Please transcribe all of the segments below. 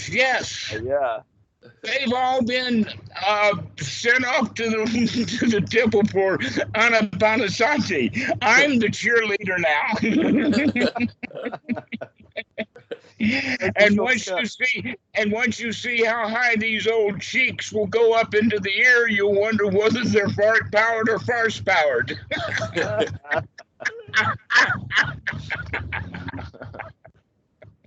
Yes. Yeah. They've all been sent off to the to the temple for Anapanasati. I'm the cheerleader now. And once you see how high these old cheeks will go up into the air, you'll wonder whether they're fart powered or farce powered.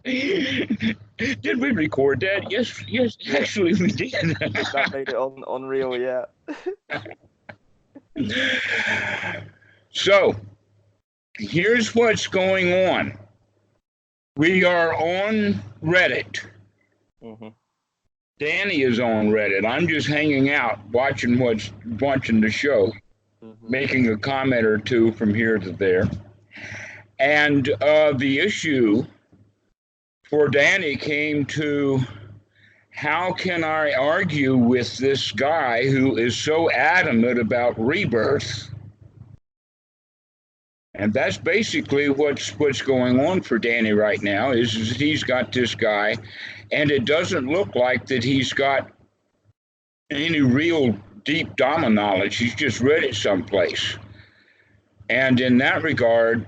Did we record that? Yes, Yeah. actually we did. That made it on unreal, yeah. So, here's what's going on. We are on Reddit. Mm-hmm. Danny is on Reddit. I'm just hanging out, watching the show, Mm-hmm. making a comment or two from here to there. And the issue for Danny came to, how can I argue with this guy who is so adamant about rebirth? And that's basically what's going on for Danny right now, is he's got this guy, and it doesn't look like that he's got any real deep Dhamma knowledge. He's just read it someplace. And in that regard,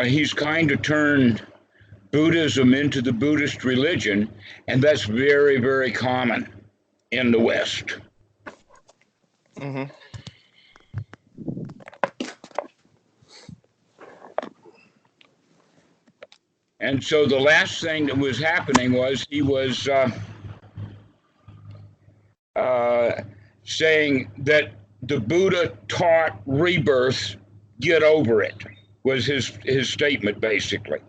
he's kind of turned Buddhism into the Buddhist religion, and that's very, very common in the West. Mm-hmm. And so the last thing that was happening was he was saying that the Buddha taught rebirth, get over it, was his statement basically.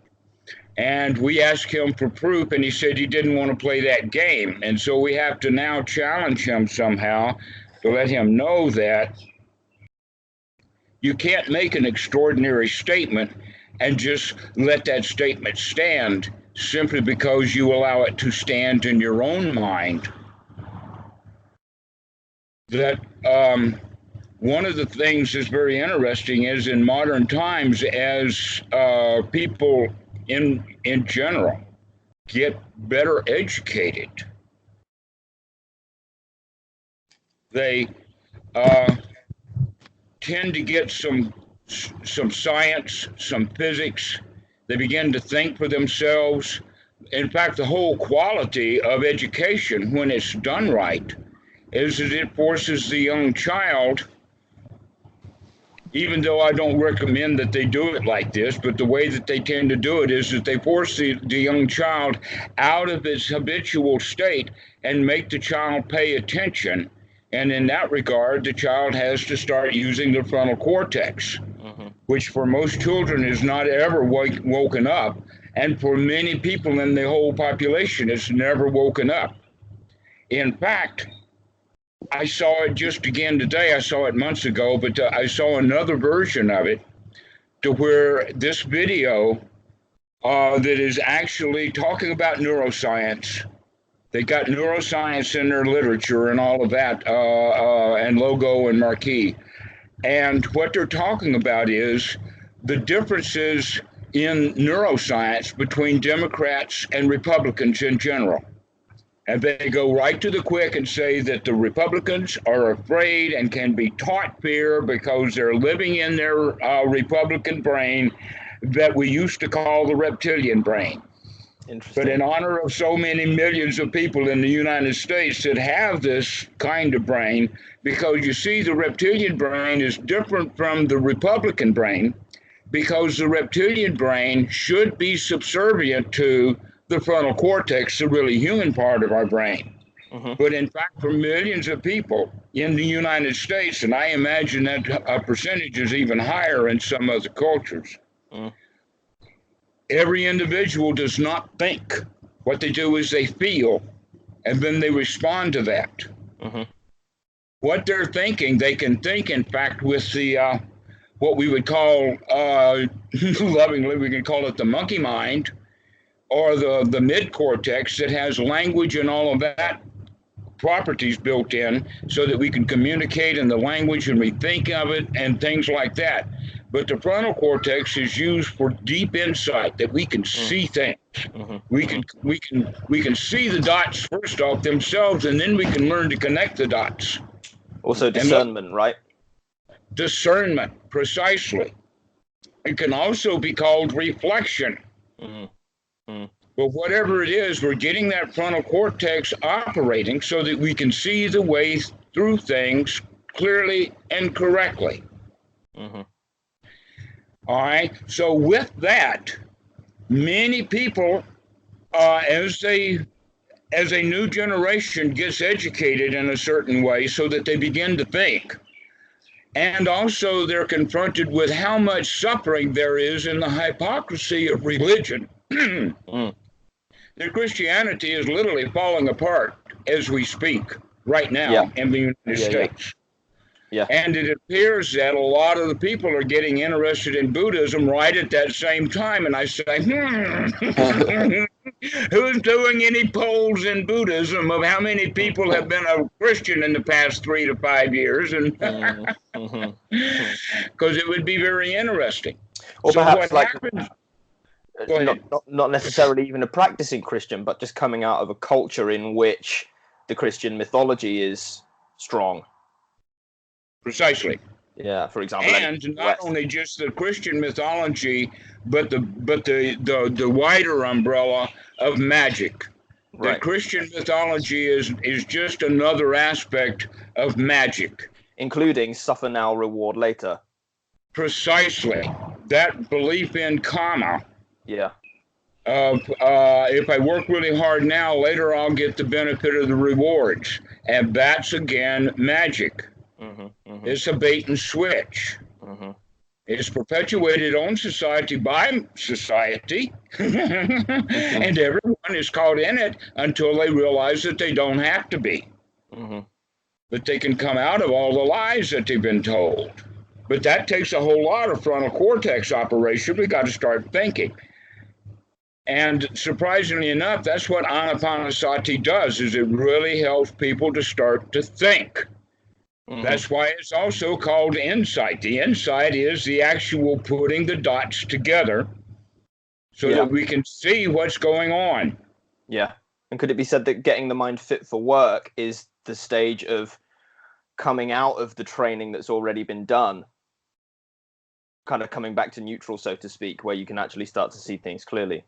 And we asked him for proof, and he said he didn't want to play that game. And so we have to now challenge him somehow to let him know that you can't make an extraordinary statement and just let that statement stand simply because you allow it to stand in your own mind. That one of the things that's very interesting is in modern times, as people in general get better educated, they tend to get some science, some physics. They begin to think for themselves. In fact, the whole quality of education, when it's done right, is that it forces the young child, even though I don't recommend that they do it like this, but the way that they tend to do it is that they force the young child out of its habitual state and make the child pay attention. And in that regard, the child has to start using the frontal cortex, which for most children is not ever woken up. And for many people in the whole population, it's never woken up. In fact, I saw it just again today. I saw it months ago, but I saw another version of it to where this video that is actually talking about neuroscience. They got neuroscience in their literature and all of that, and logo and marquee. And what they're talking about is the differences in neuroscience between Democrats and Republicans in general. And they go right to the quick and say that the Republicans are afraid and can be taught fear because they're living in their Republican brain that we used to call the reptilian brain. But in honor of so many millions of people in the United States that have this kind of brain, because you see, the reptilian brain is different from the Republican brain, because the reptilian brain should be subservient to the frontal cortex, the really human part of our brain. But in fact, for millions of people in the United States, and I imagine that percentage is even higher in some other cultures, every individual does not think. What they do is they feel, and then they respond to that. What they're thinking, they can think, in fact, with the what we would call, lovingly, we can call it the monkey mind, or the mid-cortex that has language and all of that properties built in so that we can communicate in the language and we think of it and things like that. But the frontal cortex is used for deep insight, that we can see things. Mm-hmm. We can see the dots first off themselves, and then we can learn to connect the dots. Also discernment, right? Discernment, precisely. It can also be called reflection. Mm-hmm. Mm-hmm. But whatever it is, we're getting that frontal cortex operating so that we can see the way through things clearly and correctly. Mm-hmm. All right. So with that, many people, as a new generation gets educated in a certain way so that they begin to think. And also they're confronted with how much suffering there is in the hypocrisy of religion. That Christianity is literally falling apart as we speak right now in the United States. Yeah. And it appears that a lot of the people are getting interested in Buddhism right at that same time. And I say, who's doing any polls in Buddhism of how many people have been a Christian in the past 3 to 5 years? And because it would be very interesting. Or so perhaps what happens? Not necessarily even a practicing Christian, but just coming out of a culture in which the Christian mythology is strong. Precisely. Yeah, for example. And not only just the Christian mythology, but the wider umbrella of magic. Right. The Christian mythology is just another aspect of magic. Including suffer now, reward later. Precisely. That belief in karma. Yeah. If I work really hard now, later I'll get the benefit of the rewards. And that's, again, magic. It's a bait and switch. It's perpetuated on society by society, and everyone is caught in it until they realize that they don't have to be. But they can come out of all the lies that they've been told. But that takes a whole lot of frontal cortex operation. We got to start thinking. And surprisingly enough, that's what Anapanasati does, is it really helps people to start to think. That's why it's also called insight. The insight is the actual putting the dots together so that we can see what's going on. Yeah. And could it be said that getting the mind fit for work is the stage of coming out of the training that's already been done? Kind of coming back to neutral, so to speak, where you can actually start to see things clearly.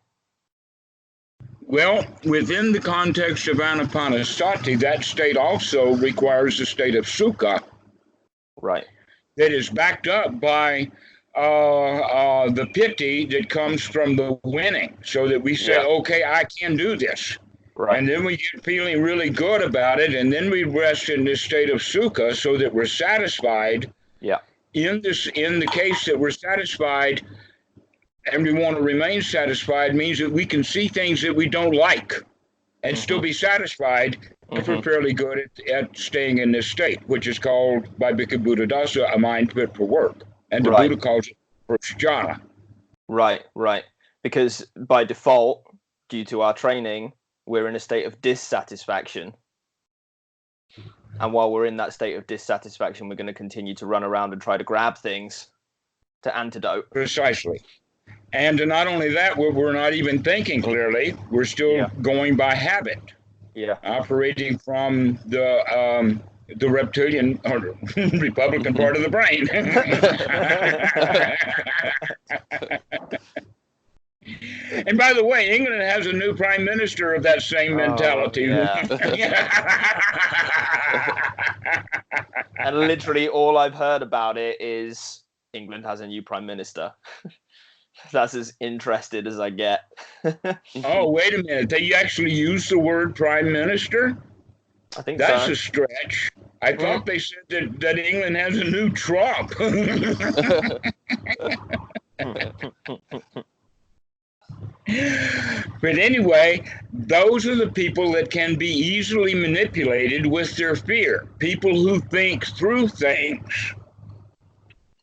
Well, within the context of Anapanasati, that state also requires a state of sukha. Right. That is backed up by the piti that comes from the winning, so that we say, okay, I can do this. Right. And then we get feeling really good about it, and then we rest in this state of sukha so that we're satisfied. Yeah. In the case that we're satisfied, and we want to remain satisfied, means that we can see things that we don't like and still be satisfied if we're fairly good at staying in this state, which is called by Bhikkhu Buddhadasa a mind fit for work. And the Buddha calls it jhana. Right. Because by default, due to our training, we're in a state of dissatisfaction. And while we're in that state of dissatisfaction, we're going to continue to run around and try to grab things to antidote. Precisely. And not only that, we're not even thinking clearly. We're still going by habit. Yeah. Operating from the reptilian or Republican part of the brain. And by the way, England has a new prime minister of that same mentality. And literally all I've heard about it is England has a new prime minister. That's as interested as I get. Oh, wait a minute. They actually use the word prime minister? I think that's a stretch. I thought they said that England has a new Trump. But anyway, those are the people that can be easily manipulated with their fear. People who think through things.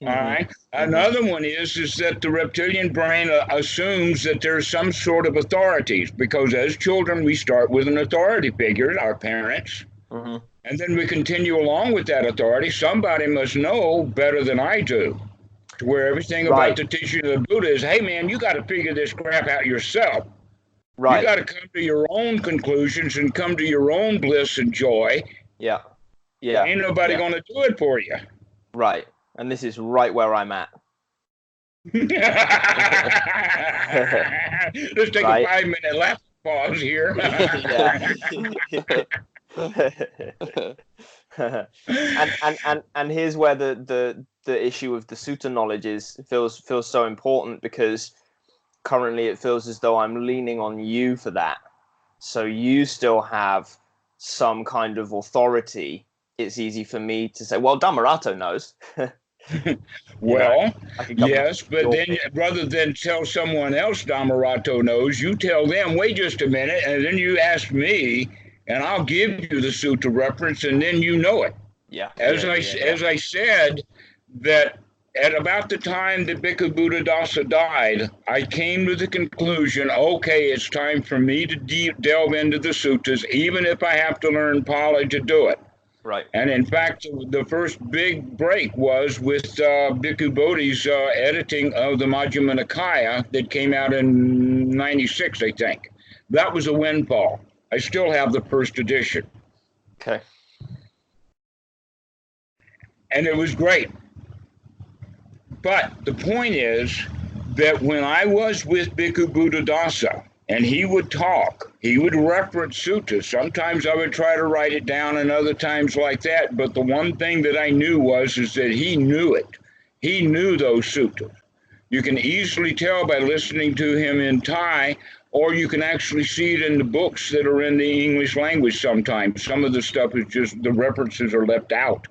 All right. Another one is that the reptilian brain assumes that there's some sort of authorities, because as children we start with an authority figure, our parents, and then we continue along with that authority. Somebody must know better than I do, to where everything about the teaching of the Buddha is, hey man, you got to figure this crap out yourself. You Right. got to come to your own conclusions and come to your own bliss and joy. Yeah. There Yeah. ain't nobody Yeah. going to do it for you. Right. And this is right where I'm at. Let's take a Right. 5-minute laugh pause here. Yeah. and here's where the issue of the sutta knowledge feels so important, because currently it feels as though I'm leaning on you for that. So you still have some kind of authority. It's easy for me to say, well, Dhammarato knows. Well, I could come yes, but your then rather than tell someone else Dhammarato knows, you tell them, wait just a minute, and then you ask me, and I'll give you the sutta reference, and then you know it. yeah. As I said, that at about the time that Bhikkhu Buddhadasa died, I came to the conclusion, okay, it's time for me to delve into the suttas, even if I have to learn Pali to do it. Right. And in fact, the first big break was with Bhikkhu Bodhi's editing of the Majjhima Nikaya that came out in '96, I think. That was a windfall. I still have the first edition. Okay. And it was great. But the point is that when I was with Bhikkhu Buddhadasa, and he would talk, he would reference suttas. Sometimes I would try to write it down and other times like that. But the one thing that I knew is that he knew it. He knew those suttas. You can easily tell by listening to him in Thai, or you can actually see it in the books that are in the English language sometimes. Some of the stuff is just, the references are left out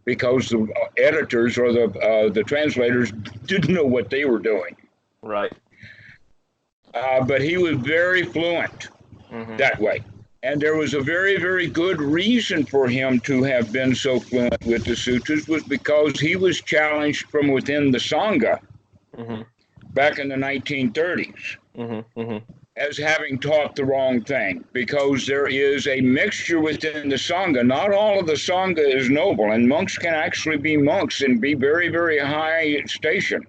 because the editors or the translators didn't know what they were doing. Right. But he was very fluent that way. And there was a very, very good reason for him to have been so fluent with the sutras, was because he was challenged from within the Sangha back in the 1930s as having taught the wrong thing, because there is a mixture within the Sangha. Not all of the Sangha is noble, and monks can actually be monks and be very, very high stationed.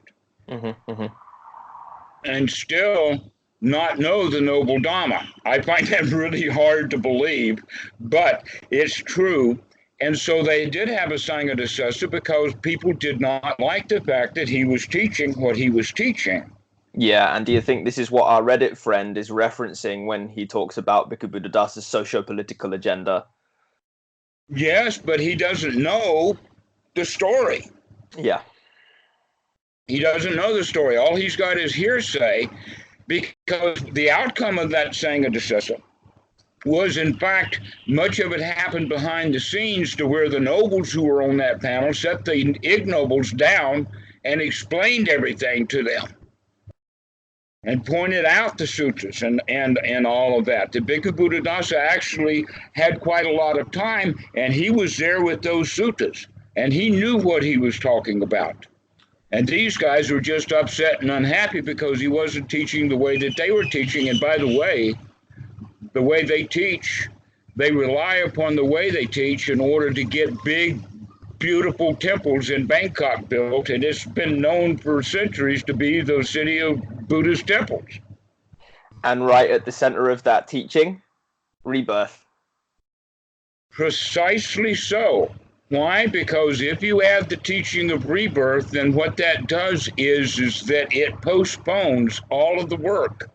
And still not know the noble Dhamma. I find that really hard to believe, but it's true. And so they did have a Sanghadisesa because people did not like the fact that he was teaching what he was teaching. Yeah, and do you think this is what our Reddit friend is referencing when he talks about Bhikkhu Buddhadasa's socio-political agenda? Yes, but he doesn't know the story. Yeah. He doesn't know the story. All he's got is hearsay, because the outcome of that Sanghadisesa was, in fact, much of it happened behind the scenes, to where the nobles who were on that panel set the ignobles down and explained everything to them and pointed out the sutras and all of that. The Bhikkhu Buddhadasa actually had quite a lot of time, and he was there with those suttas, and he knew what he was talking about. And these guys were just upset and unhappy because he wasn't teaching the way that they were teaching. And by the way they teach, they rely upon the way they teach in order to get big, beautiful temples in Bangkok built. And it's been known for centuries to be the city of Buddhist temples. And right at the center of that teaching, Rebirth. Precisely so. Why? Because if you add the teaching of rebirth, then what that does is that it postpones all of the work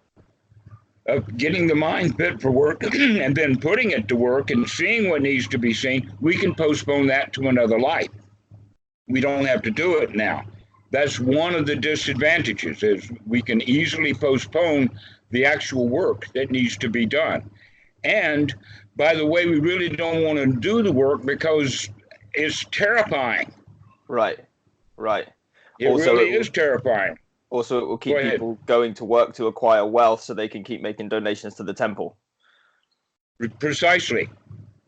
of getting the mind fit for work and then putting it to work and seeing what needs to be seen. We can postpone that to another life. We don't have to do it now. That's one of the disadvantages, is we can easily postpone the actual work that needs to be done. And by the way, we really don't want to do the work because it's terrifying. Right. It really is terrifying. Also, it will keep people going to work to acquire wealth so they can keep making donations to the temple. Precisely.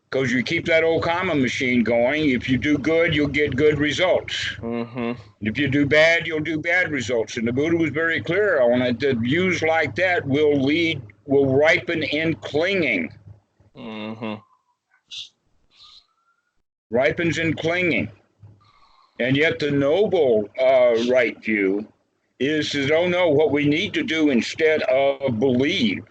Because you keep that old karma machine going. If you do good, you'll get good results. If you do bad, you'll do bad results. And the Buddha was very clear on it, that views like that will ripen in clinging. Ripens in clinging. And yet the noble right view is oh no, what we need to do instead of believe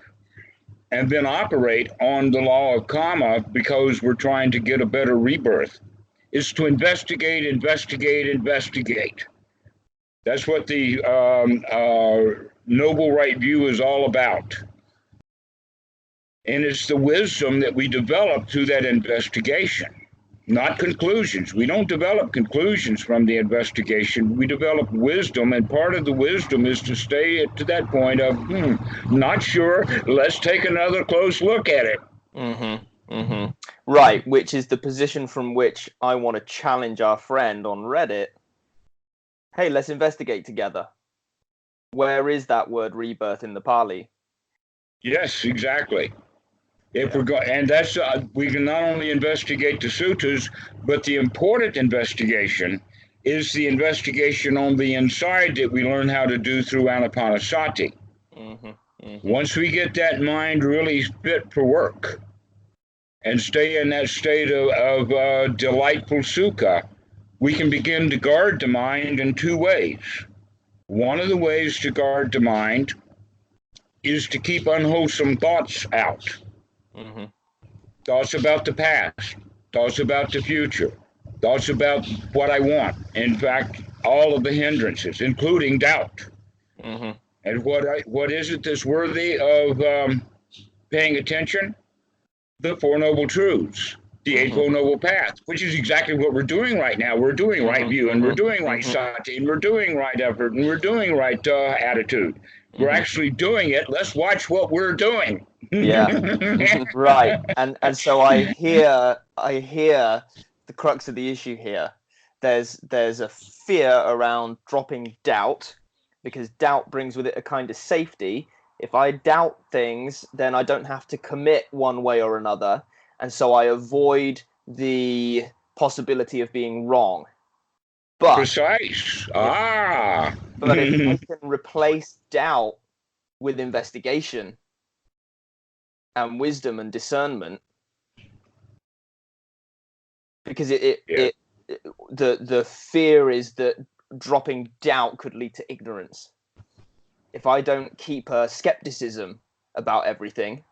and then operate on the law of karma because we're trying to get a better rebirth. Is to investigate, investigate, investigate. That's what the Noble Right View is all about. And it's the wisdom that we develop through that investigation, not conclusions. We don't develop conclusions from the investigation. We develop wisdom, and part of the wisdom is to stay to that point of, not sure, let's take another close look at it. Right, which is the position from which I want to challenge our friend on Reddit. Hey, let's investigate together. Where is that word rebirth in the Pali? Yes, exactly. If we're going, and that's we can not only investigate the suttas, but the important investigation is the investigation on the inside that we learn how to do through anapanasati. Once we get that mind really fit for work and stay in that state of delightful sukha, we can begin to guard the mind in two ways. One of the ways to guard the mind is to keep unwholesome thoughts out. Thoughts about the past, thoughts about the future, thoughts about what I want. In fact, all of the hindrances, including doubt. And what is it that's worthy of paying attention? The Four Noble Truths, the Eightfold Noble Path, which is exactly what we're doing right now. We're doing right view, and we're doing right sati, and we're doing right effort, and we're doing right attitude. We're actually doing it. Let's watch what we're doing. Right. And so I hear the crux of the issue here. There's a fear around dropping doubt, because doubt brings with it a kind of safety. If I doubt things, then I don't have to commit one way or another, and so I avoid the possibility of being wrong. But precise. But if I can replace doubt with investigation and wisdom and discernment, because the fear is that dropping doubt could lead to ignorance. If I don't keep a skepticism about everything,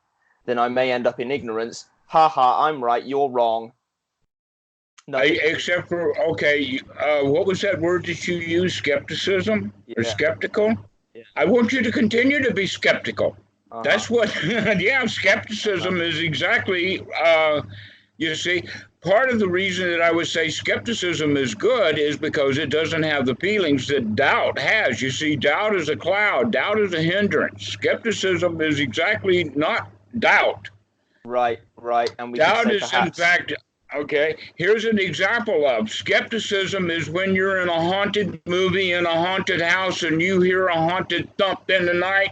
then I may end up in ignorance. I'm right, you're wrong. Except for, what was that word that you used? Skepticism? Or skeptical? I want you to continue to be skeptical. That's what, skepticism is exactly, you see, part of the reason that I would say skepticism is good is because it doesn't have the feelings that doubt has. You see, doubt is a cloud. Doubt is a hindrance. Skepticism is exactly not doubt. Right. And we doubt is, in fact, here's an example of skepticism is when you're in a haunted movie in a haunted house and you hear a haunted thump in the night,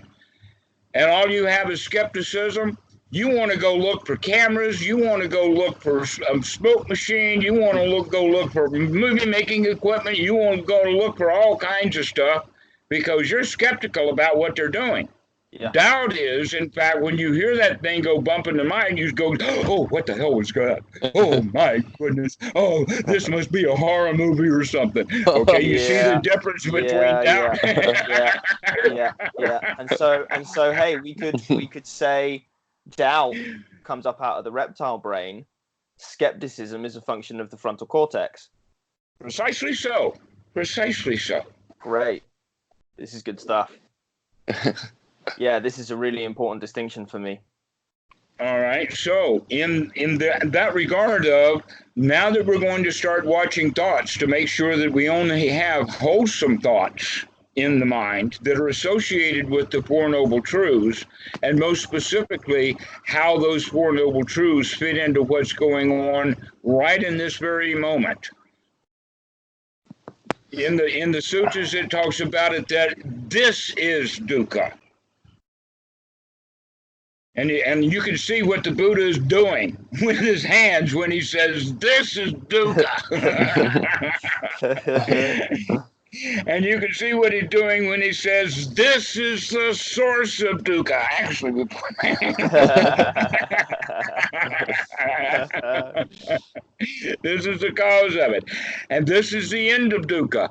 and all you have is skepticism. You want to go look for cameras. You want to go look for a smoke machine. You want to go look for movie making equipment. You want to go look for all kinds of stuff because you're skeptical about what they're doing. Doubt is, in fact, when you hear that thing go bump in the mind, you go, oh, what the hell was that? Oh, my goodness. Oh, this must be a horror movie or something. Okay, you see the difference between doubt. And so, hey, we could say doubt comes up out of the reptile brain. Skepticism is a function of the frontal cortex. Precisely so. Great. This is good stuff. Yeah, this is a really important distinction for me. All right. So in that regard of, now that we're going to start watching thoughts to make sure that we only have wholesome thoughts in the mind that are associated with the Four Noble Truths, and most specifically, how those Four Noble Truths fit into what's going on right in this very moment. In the sutras, it talks about it that this is dukkha. And you can see what the Buddha is doing with his hands when he says, this is dukkha. And you can see what he's doing when he says, this is the source of dukkha. Actually, this is the cause of it. And this is the end of dukkha.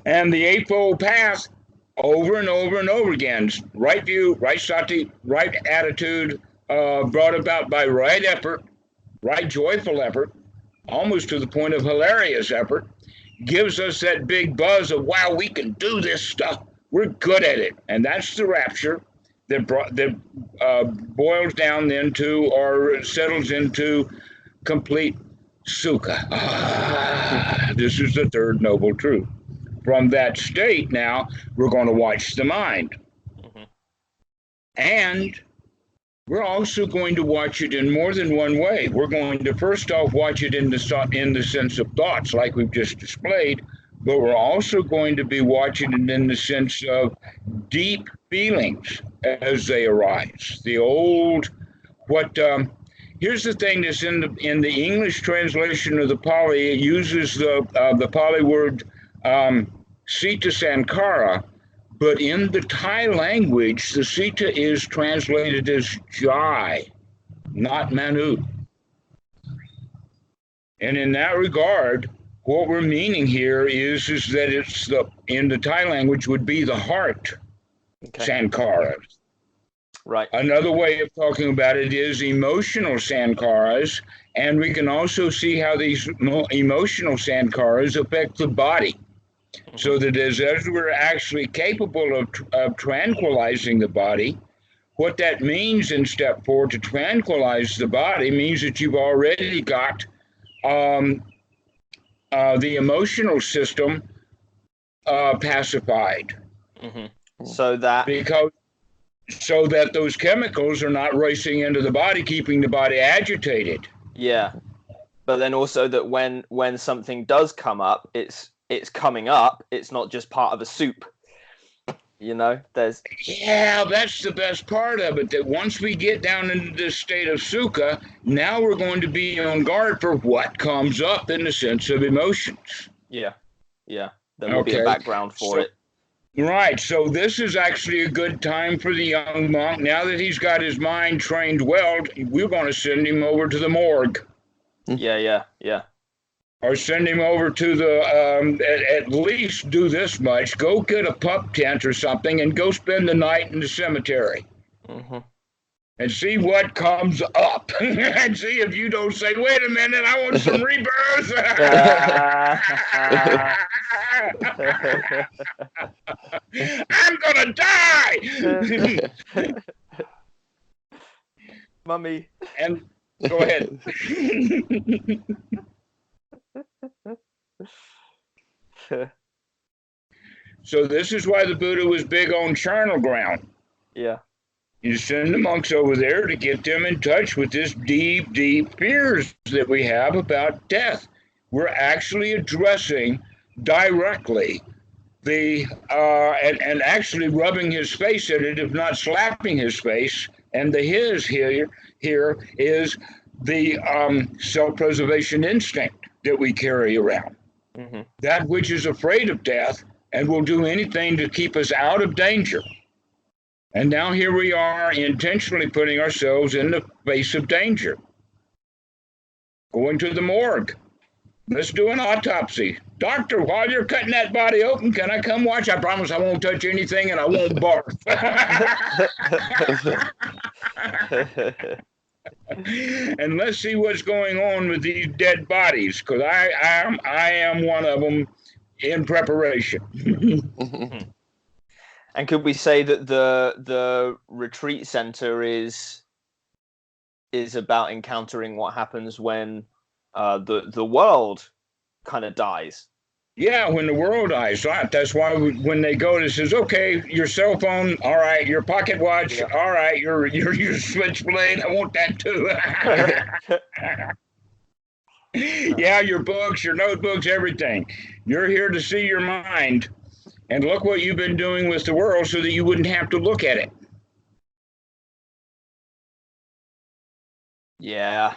And the Eightfold Path, over and over and over again, right view, right sati, right attitude, brought about by right effort, right joyful effort, almost to the point of hilarious effort, gives us that big buzz of, wow, we can do this stuff. We're good at it. And that's the rapture that boils down then to, or settles into, complete sukha. This is the third noble truth. From that state now, we're going to watch the mind. Mm-hmm. And we're also going to watch it in more than one way. We're going to first off watch it in the sense of thoughts, like we've just displayed, but we're also going to be watching it in the sense of deep feelings as they arise. The old, here's the thing that's in the English translation of the Pali, it uses the Pali word sita sankara, but in the Thai language, the sita is translated as jai, not manu. And in that regard, what we're meaning here is that it's in the Thai language would be the heart sankaras. Right. Another way of talking about it is emotional sankaras, and we can also see how these emotional sankaras affect the body. So that as we're actually capable of tranquilizing the body, what that means in step 4 to tranquilize the body means that you've already got the emotional system pacified. Mm-hmm. So that those chemicals are not racing into the body, keeping the body agitated. Yeah, but then also that when something does come up, it's coming up. It's not just part of a soup. That's the best part of it, that once we get down into this state of sukha, now we're going to be on guard for what comes up in the sense of emotions. Yeah. There will be a background for it. Right. So this is actually a good time for the young monk. Now that he's got his mind trained well, we're going to send him over to the morgue. Yeah. Or send him over to the, at least do this much, go get a pup tent or something and go spend the night in the cemetery. Mm-hmm. And see what comes up. And see if you don't say, wait a minute, I want some rebirth. I'm going to die. Mummy. And go ahead. So this is why the Buddha was big on charnel ground. Yeah. You send the monks over there to get them in touch with this deep, deep fears that we have about death. We're actually addressing directly the and actually rubbing his face in it, if not slapping his face. And the his here is the self-preservation instinct that we carry around. Mm-hmm. That which is afraid of death and will do anything to keep us out of danger. And now here we are intentionally putting ourselves in the face of danger. Going to the morgue. Let's do an autopsy. Doctor, while you're cutting that body open, can I come watch? I promise I won't touch anything and I won't barf. And let's see what's going on with these dead bodies, because I am one of them in preparation. And could we say that the retreat center is about encountering what happens when the world kind of dies? Yeah, when the world dies. That's why when they go, it says, okay, your cell phone, all right, your pocket watch, all right, your switchblade, I want that too. Yeah, your books, your notebooks, everything. You're here to see your mind. And look what you've been doing with the world so that you wouldn't have to look at it. Yeah.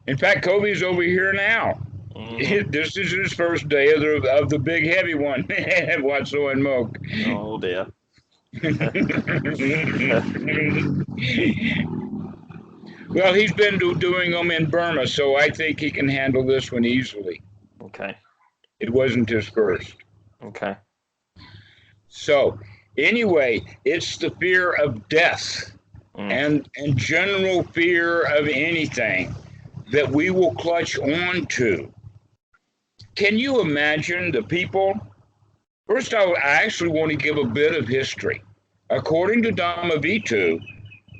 In fact, Kobe's over here now. Mm-hmm. This is his first day of the big heavy one. Watso and Moke. Oh dear. Well, he's been doing them in Burma, so I think he can handle this one easily. Okay. It wasn't his first. Okay. So anyway, it's the fear of death and general fear of anything that we will clutch on to. Can you imagine the people? First, I actually want to give a bit of history. According to Dhamma,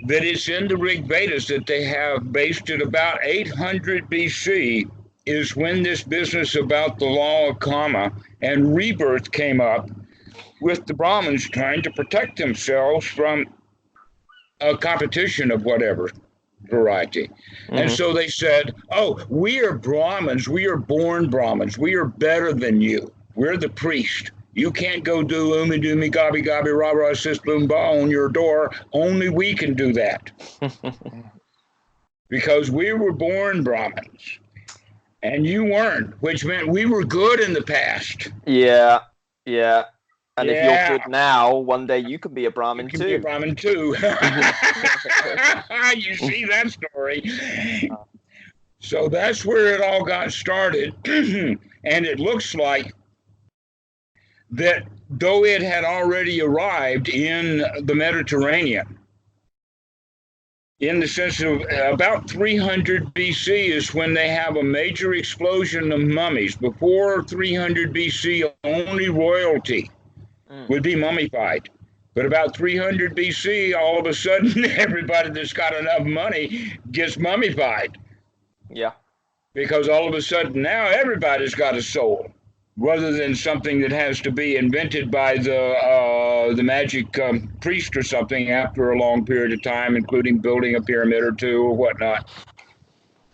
that it's in the Rig Vedas that they have based it about 800 BC is when this business about the law of karma and rebirth came up, with the Brahmins trying to protect themselves from a competition of whatever variety. And so they said, oh, we are Brahmins, we are born Brahmins, we are better than you. We're the priest. You can't go do umi doomy gabi gabi rah rah sis boom ba on your door. Only we can do that. Because we were born Brahmins and you weren't, which meant we were good in the past. Yeah. And if you're good now, one day you can be a Brahmin too. Be a Brahmin too. You see that story. So that's where it all got started. And it looks like that though it had already arrived in the Mediterranean, in the sense of about 300 BC is when they have a major explosion of mummies. Before 300 BC, only royalty would be mummified. But about 300 BC, all of a sudden, everybody that's got enough money gets mummified. Yeah. Because all of a sudden now everybody's got a soul, rather than something that has to be invented by the magic priest or something after a long period of time, including building a pyramid or two or whatnot.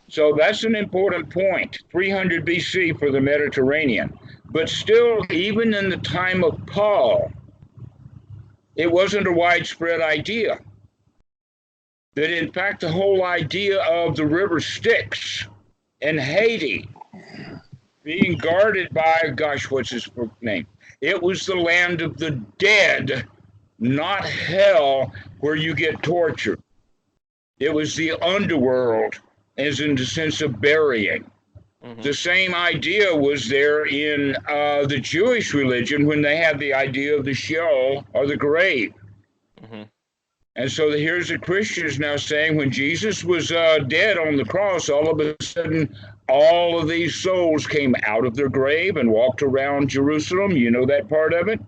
So that's an important point, 300 BC for the Mediterranean. But still, even in the time of Paul, it wasn't a widespread idea. That in fact, the whole idea of the river Styx and Haiti being guarded by, gosh, what's his name? It was the land of the dead, not hell where you get tortured. It was the underworld, as in the sense of burying. The same idea was there in the Jewish religion when they had the idea of the Sheol or the grave. And so here's the Christians now saying when Jesus was dead on the cross, all of a sudden, all of these souls came out of their grave and walked around Jerusalem. You know that part of it?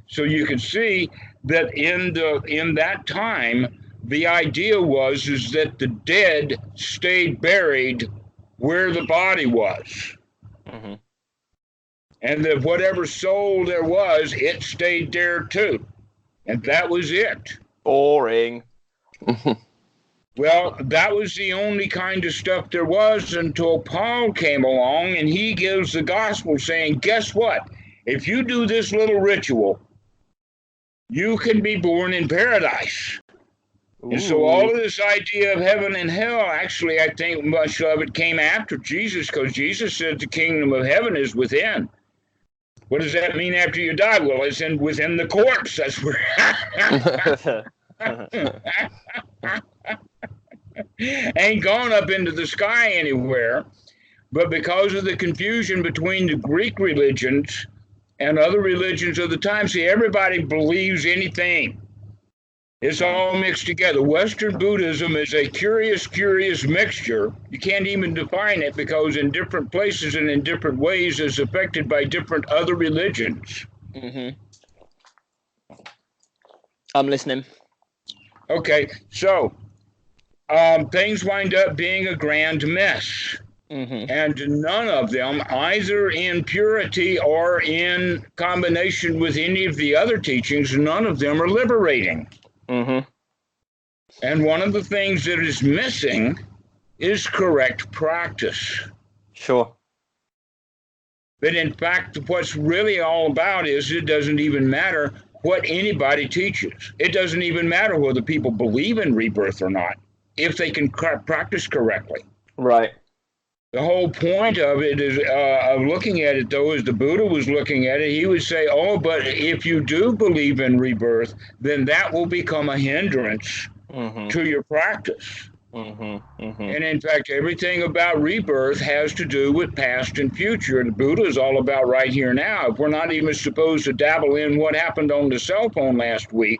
So you can see that in that time, the idea was that the dead stayed buried where the body was. And that whatever soul there was, it stayed there too. And that was it. Boring. Well, that was the only kind of stuff there was until Paul came along and he gives the gospel saying, guess what? If you do this little ritual, you can be born in paradise. And so all of this idea of heaven and hell, actually, I think much of it came after Jesus, because Jesus said the kingdom of heaven is within. What does that mean after you die? Well, it's within the corpse. That's where... ain't gone up into the sky anywhere. But because of the confusion between the Greek religions and other religions of the time, see, everybody believes anything. It's all mixed together. Western Buddhism is a curious mixture. You can't even define it because in different places and in different ways is affected by different other religions. I'm listening. Okay, so things wind up being a grand mess. And none of them, either in purity or in combination with any of the other teachings, none of them are liberating. And one of the things that is missing is correct practice. Sure. But in fact, what's really all about is it doesn't even matter what anybody teaches. It doesn't even matter whether people believe in rebirth or not, if they can practice correctly. Right. The whole point of it is, of looking at it, though, as the Buddha was looking at it, he would say, oh, but if you do believe in rebirth, then that will become a hindrance to your practice. And in fact, everything about rebirth has to do with past and future. The Buddha is all about right here now. If we're not even supposed to dabble in what happened on the cell phone last week,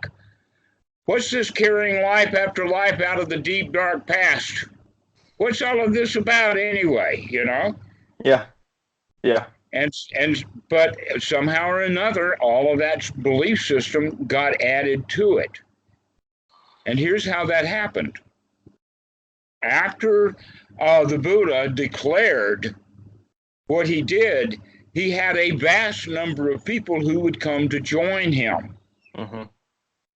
what's this carrying life after life out of the deep, dark past? What's all of this about anyway, you know? Yeah. Yeah. But somehow or another, all of that belief system got added to it. And here's how that happened. After the Buddha declared what he did, he had a vast number of people who would come to join him.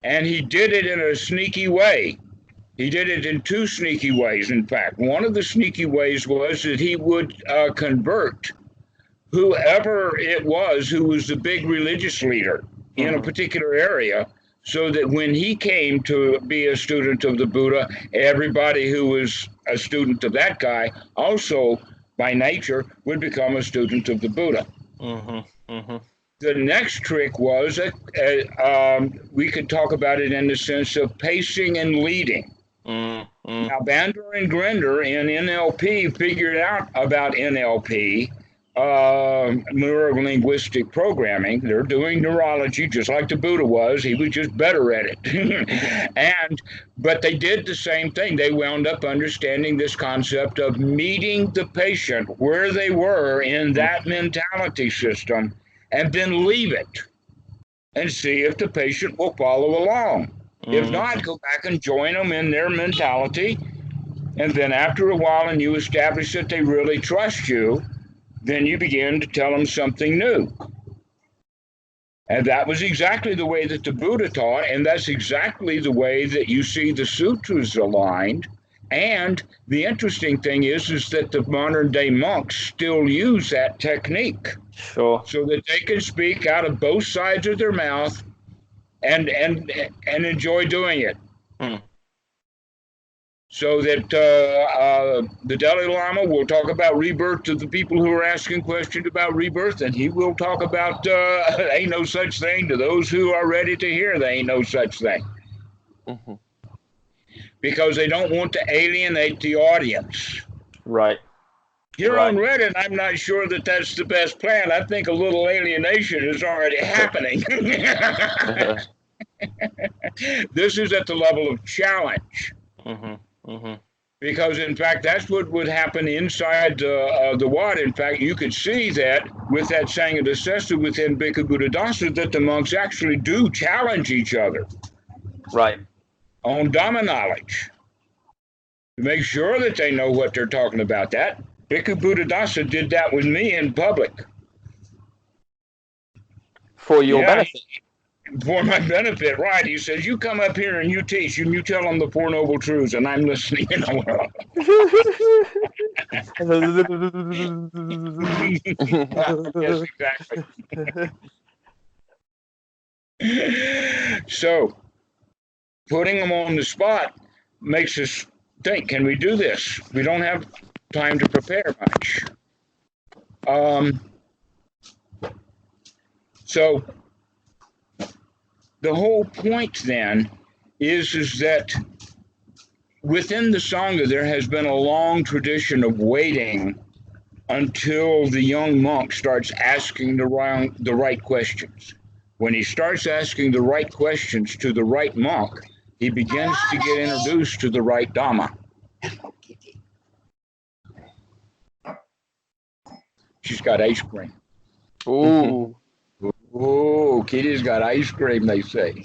And he did it in a sneaky way. He did it in two sneaky ways, in fact. One of the sneaky ways was that he would convert whoever it was who was the big religious leader in a particular area, so that when he came to be a student of the Buddha, everybody who was a student of that guy also, by nature, would become a student of the Buddha. The next trick was, we could talk about it in the sense of pacing and leading. Now, Bandler and Grinder in NLP figured out about NLP, neuro-linguistic programming. They're doing neurology just like the Buddha was. He was just better at it. But they did the same thing. They wound up understanding this concept of meeting the patient where they were in that mentality system, and then leave it and see if the patient will follow along. If not, go back and join them in their mentality. And then after a while, and you establish that they really trust you, then you begin to tell them something new. And that was exactly the way that the Buddha taught, and that's exactly the way that you see the sutras aligned. And the interesting thing is that the modern day monks still use that technique. Sure. So that they can speak out of both sides of their mouth and enjoy doing it. So that the Dalai Lama will talk about rebirth to the people who are asking questions about rebirth, and he will talk about ain't no such thing to those who are ready to hear there ain't no such thing. Because they don't want to alienate the audience. Right. Here on Reddit, I'm not sure that that's the best plan. I think a little alienation is already happening. This is at the level of challenge. Because, in fact, that's what would happen inside the Wat. In fact, you could see that with that Sangha Dessessa within Bhikkhu Buddhadasa, that the monks actually do challenge each other. Right. On Dhamma knowledge. To make sure that they know what they're talking about. That Bhikkhu Buddhadasa did that with me in public. For your benefit. For my benefit, right. He says, you come up here and you teach, and you tell them the Four Noble Truths, and I'm listening. Yes, exactly. So, putting them on the spot makes us think, can we do this? We don't have time to prepare much. So the whole point then is that within the Sangha there has been a long tradition of waiting until the young monk starts asking the right questions. When he starts asking the right questions to the right monk, he begins to get introduced to the right Dhamma. She's got ice cream. Ooh. Oh, Kitty's got ice cream, they say.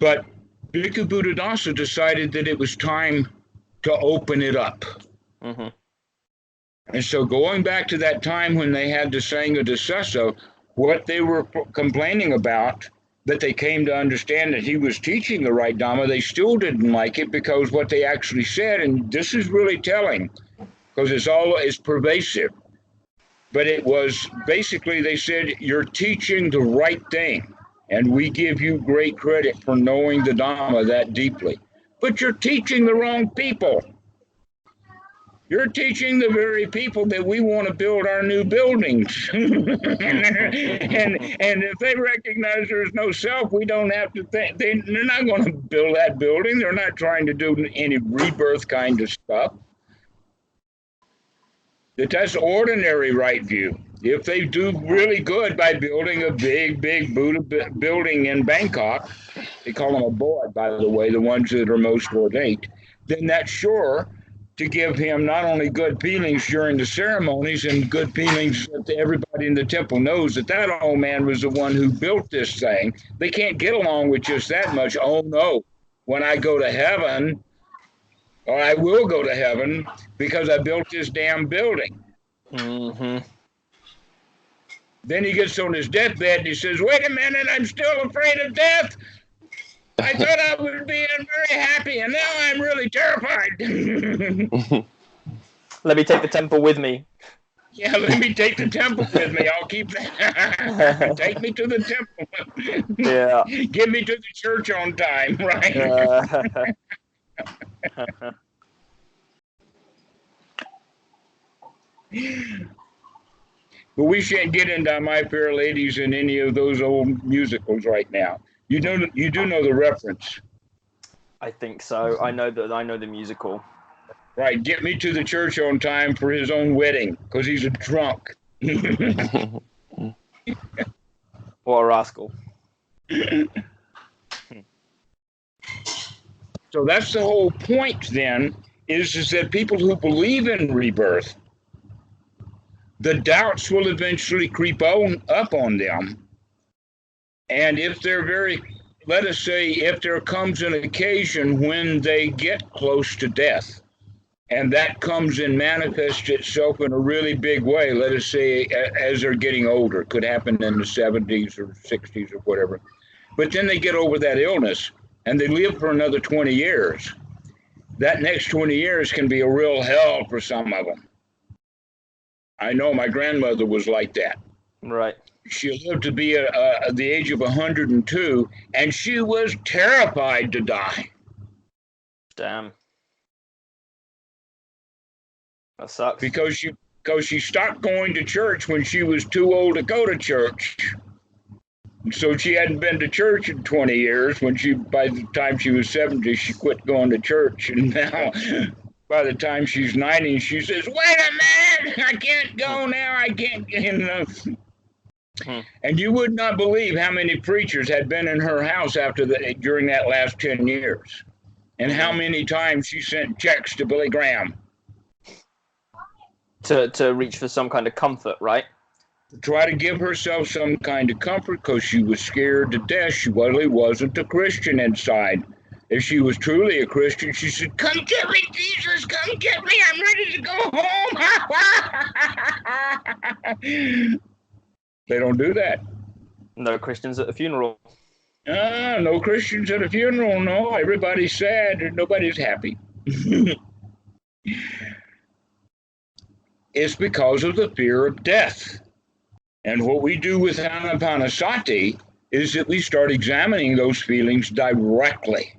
But Bhikkhu Buddhadasa decided that it was time to open it up. And so going back to that time when they had the Sangha Dessessa, what they were complaining about, that they came to understand that he was teaching the right Dhamma, they still didn't like it because what they actually said, and this is really telling, because it's pervasive, but it was basically they said, you're teaching the right thing, and we give you great credit for knowing the Dhamma that deeply, but you're teaching the wrong people. You're teaching the very people that we want to build our new buildings. and if they recognize there's no self, we don't have to think. They're not going to build that building. They're not trying to do any rebirth kind of stuff. That's ordinary right view. If they do really good by building a big Buddha building in Bangkok, they call them a bod, by the way, the ones that are most ornate, then that's sure to give him not only good feelings during the ceremonies and good feelings that everybody in the temple knows that that old man was the one who built this thing. They can't get along with just that much. Oh no, when I go to heaven, or I will go to heaven because I built this damn building. Mm-hmm. Then he gets on his deathbed and he says, wait a minute, I'm still afraid of death. I thought I was being very happy, and now I'm really terrified. Let me take the temple with me. Yeah, let me take the temple with me. I'll keep that. Take me to the temple. Yeah. Get me to the church on time, right? But we shan't get into My Fair Ladies and any of those old musicals right now. You do know the reference. I think so. I know the musical. Right, get me to the church on time for his own wedding, because he's a drunk. What a rascal. So that's the whole point then, is that people who believe in rebirth, the doubts will eventually creep up on them. And if they're let us say, if there comes an occasion when they get close to death, and that comes and manifests itself in a really big way, let us say as they're getting older, it could happen in the 70s or 60s or whatever, but then they get over that illness and they live for another 20 years. That next 20 years can be a real hell for some of them. I know my grandmother was like that. Right. She lived to be at the age of 102, and she was terrified to die. Damn. That sucks. Because she stopped going to church when she was too old to go to church. So she hadn't been to church in 20 years. By the time she was 70, she quit going to church. And now, by the time she's 90, she says, wait a minute, I can't go now. I can't get enough. And you would not believe how many preachers had been in her house during that last 10 years. And how many times she sent checks to Billy Graham. To reach for some kind of comfort, right? To try to give herself some kind of comfort because she was scared to death. She really wasn't a Christian inside. If she was truly a Christian, she said, come get me, Jesus, come get me. I'm ready to go home. They don't do that. No Christians at a funeral. No Christians at a funeral, no. Everybody's sad and nobody's happy. It's because of the fear of death. And what we do with Anapanasati is that we start examining those feelings directly.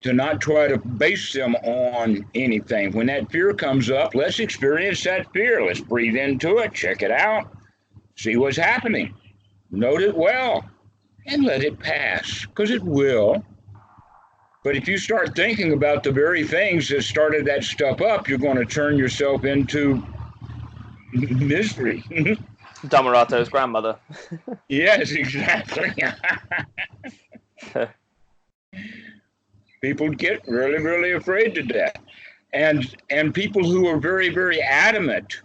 To not try to base them on anything. When that fear comes up, let's experience that fear. Let's breathe into it, check it out, see what's happening. Note it well, and let it pass, because it will. But if you start thinking about the very things that started that stuff up, you're going to turn yourself into misery. Dhammarato's grandmother. Yes, exactly. People get really, really afraid to death. And people who are very, very adamant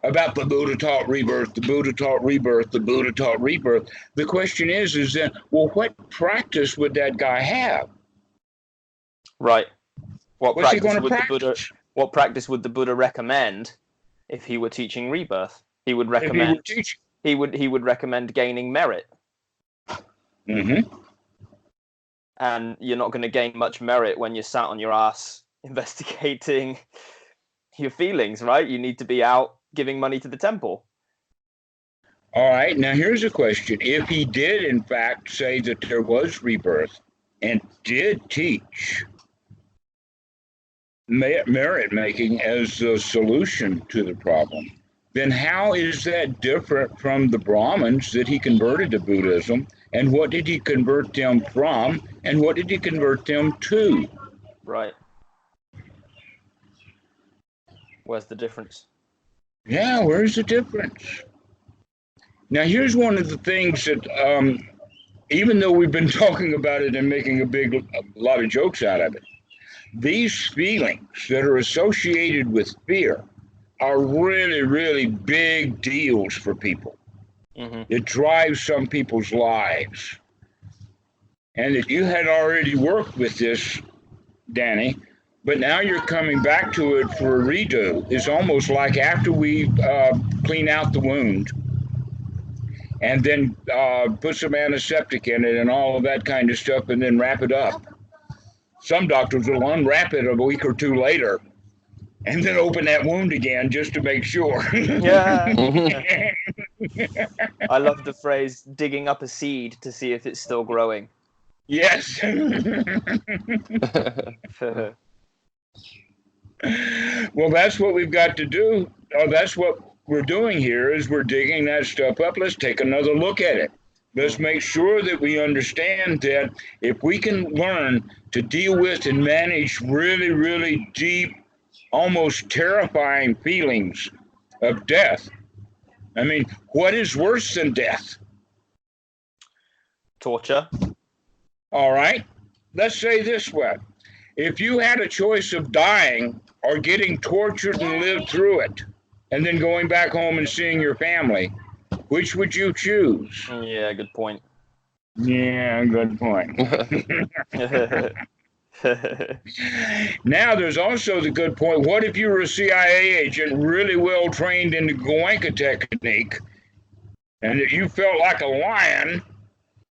about the Buddha taught rebirth, the Buddha taught rebirth, the Buddha taught rebirth. The question is then, well, what practice would that guy have? Right. What's he going to practice? What practice would the Buddha recommend if he were teaching rebirth? He would recommend. He would recommend gaining merit. Mm-hmm. And you're not going to gain much merit when you're sat on your ass investigating your feelings, right? You need to be out giving money to the temple. All right. Now here's a question: if he did, in fact, say that there was rebirth and did teach merit making as the solution to the problem, then how is that different from the Brahmins that he converted to Buddhism? And what did he convert them from? And what did he convert them to? Right. Where's the difference? Yeah, where's the difference? Now, here's one of the things that, even though we've been talking about it and making a lot of jokes out of it, these feelings that are associated with fear are really, really big deals for people. Mm-hmm. It drives some people's lives. And that you had already worked with this, Danny, but now you're coming back to it for a redo. It's almost like after we clean out the wound and then put some antiseptic in it and all of that kind of stuff and then wrap it up. Some doctors will unwrap it a week or two later and then open that wound again just to make sure. Yeah. I love the phrase digging up a seed to see if it's still growing. Yes. Well, that's what we've got to do. That's what we're doing here is we're digging that stuff up. Let's take another look at it. Let's make sure that we understand that if we can learn to deal with and manage really, really deep, almost terrifying feelings of death. I mean, what is worse than death? Torture. All right. Let's say this way. If you had a choice of dying or getting tortured and lived through it, and then going back home and seeing your family, which would you choose? Yeah, good point. Yeah, good point. Now, there's also the good point. What if you were a CIA agent really well trained in the Goenka technique, and that you felt like a lion,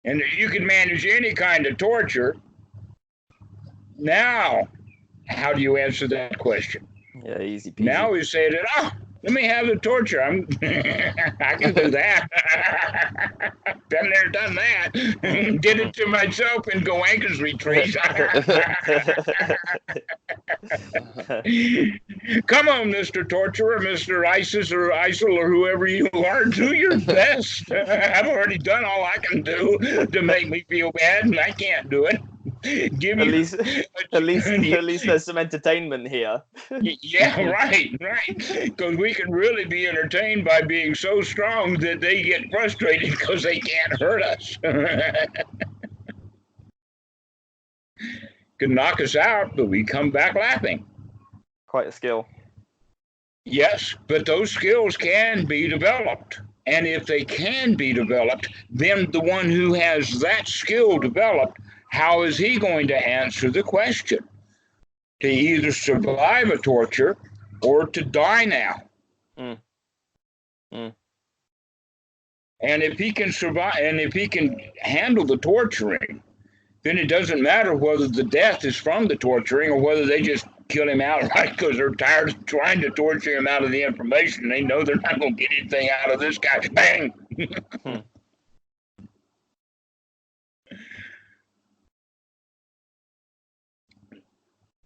and that you could manage any kind of torture? Now, how do you answer that question? Yeah, easy peasy. Now we say that, let me have the torture. I can do that. Been there, done that. Did it to myself in Goenka's retreat. Come on, Mr. Torturer, Mr. ISIS or ISIL or whoever you are, do your best. I've already done all I can do to make me feel bad, and I can't do it. At least there's some entertainment here. Yeah, right. Because we can really be entertained by being so strong that they get frustrated because they can't hurt us. Can knock us out, but we come back laughing. Quite a skill. Yes, but those skills can be developed. And if they can be developed, then the one who has that skill developed, how is he going to answer the question? To either survive a torture or to die now. And if he can survive, and if he can handle the torturing, then it doesn't matter whether the death is from the torturing or whether they just kill him outright because they're tired of trying to torture him out of the information. They know they're not going to get anything out of this guy. Bang!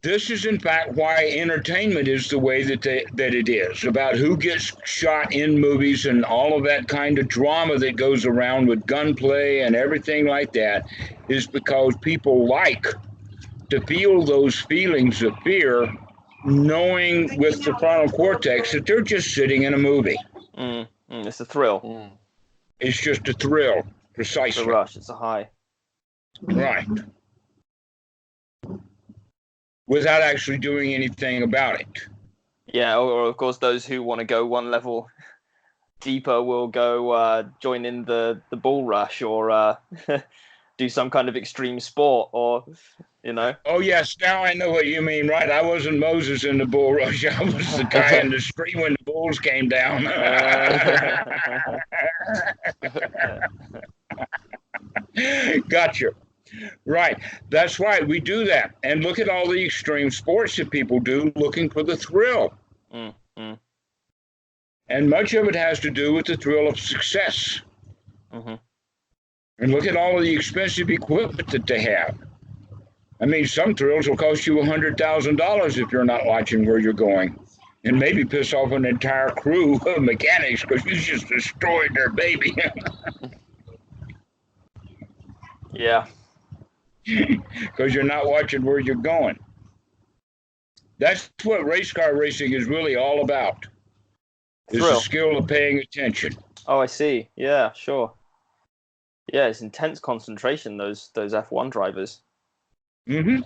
This is, in fact, why entertainment is the way that it is, about who gets shot in movies and all of that kind of drama that goes around with gunplay and everything like that, is because people like to feel those feelings of fear, knowing with the frontal cortex that they're just sitting in a movie. It's a thrill. It's just a thrill, precisely. It's a rush, it's a high. Right. Without actually doing anything about it. Yeah, or of course those who want to go one level deeper will go join in the bull rush or do some kind of extreme sport or, you know. Oh, yes, now I know what you mean, right? I wasn't Moses in the bull rush. I was the guy in the stream when the bulls came down. Gotcha. Right. That's right. We do that. And look at all the extreme sports that people do looking for the thrill. And much of it has to do with the thrill of success. And look at all of the expensive equipment that they have. I mean, some thrills will cost you $100,000 if you're not watching where you're going, and maybe piss off an entire crew of mechanics because you just destroyed their baby. Yeah. Because you're not watching where you're going. That's what race car racing is really all about. It's the skill of paying attention. Oh, I see. Yeah, sure. Yeah, it's intense concentration, those F1 drivers. Mm-hmm.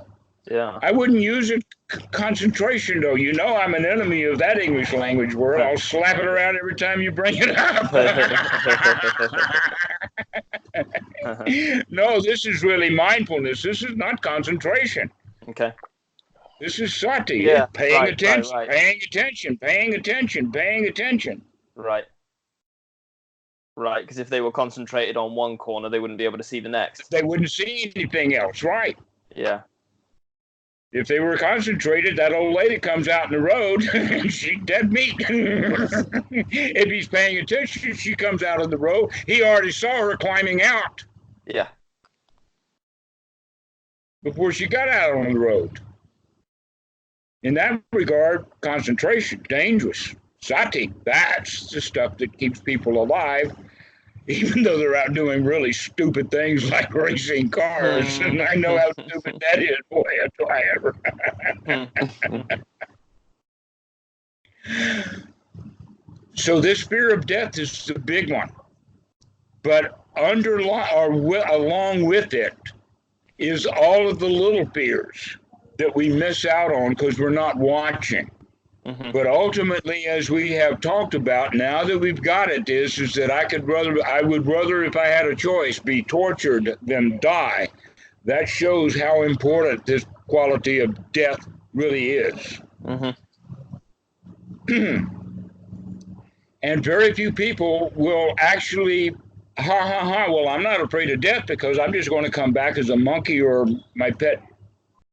Yeah. I wouldn't use it concentration, though. You know I'm an enemy of that English language word. I'll slap it around every time you bring it up. No, this is really mindfulness. This is not concentration. Okay. This is sati. Yeah, paying attention, right. paying attention, paying attention, paying attention. Right. Right, because if they were concentrated on one corner, they wouldn't be able to see the next. They wouldn't see anything else, right? Yeah. If they were concentrated, that old lady comes out in the road, she's dead meat. If he's paying attention, she comes out on the road. He already saw her climbing out. Yeah. Before she got out on the road. In that regard, concentration, dangerous. Sati, that's the stuff that keeps people alive, even though they're out doing really stupid things like racing cars. And I know how stupid that is. Boy, that's why ever. So this fear of death is the big one. But along with it is all of the little fears that we miss out on because we're not watching. Mm-hmm. But ultimately, as we have talked about, now that we've got it, is that I would rather, if I had a choice, be tortured than die. That shows how important this quality of death really is. Mm-hmm. And very few people will actually, well, I'm not afraid of death because I'm just going to come back as a monkey or my pet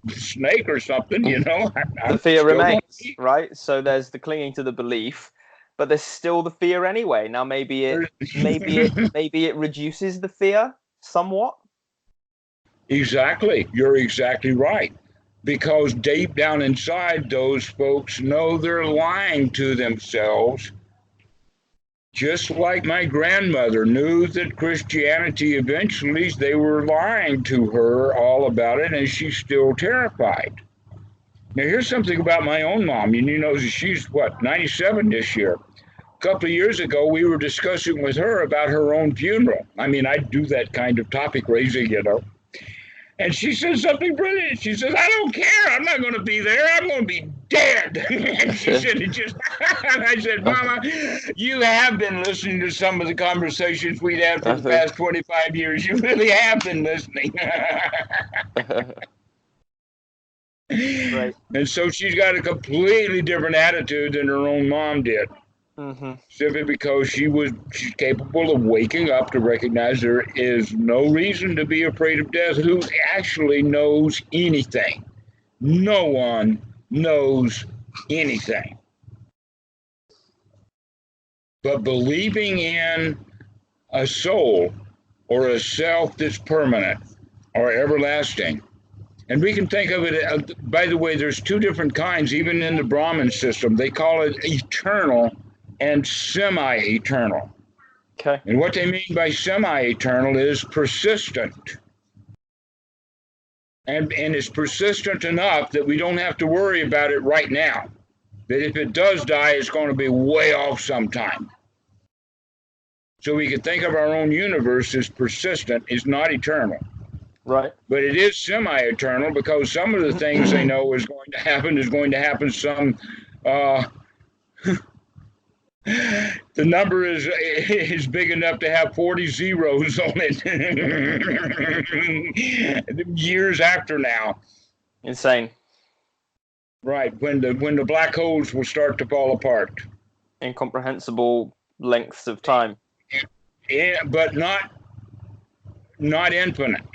snake or something, you know. The fear remains, right? So there's the clinging to the belief, but there's still the fear anyway. Now maybe it reduces the fear somewhat. Exactly. You're exactly right. Because deep down inside, those folks know they're lying to themselves. Just like my grandmother knew that Christianity, eventually they were lying to her all about it, and she's still terrified. Now, here's something about my own mom. You know, she's, 97 this year. A couple of years ago, we were discussing with her about her own funeral. I mean, I do that kind of topic raising, you know. And she says something brilliant. She says, I don't care. I'm not going to be there. I'm going to be dead. And she said, and I said, Mama, you have been listening to some of the conversations we've had for the past 25 years. You really have been listening. Right. And so she's got a completely different attitude than her own mom did. Mm-hmm. Simply because she's capable of waking up to recognize there is no reason to be afraid of death. Who actually knows anything? No one knows anything. But believing in a soul or a self that's permanent or everlasting, and we can think of it, by the way, there's two different kinds, even in the Brahman system. They call it eternal and semi-eternal. Okay. And what they mean by semi-eternal is persistent. And it's persistent enough that we don't have to worry about it right now. That if it does die, it's going to be way off sometime. So we can think of our own universe as persistent, is not eternal. Right. But it is semi-eternal because some of the things they know is going to happen some the number is big enough to have 40 zeros on it years after now. Insane. Right, when the black holes will start to fall apart. Incomprehensible lengths of time. Yeah, but not infinite.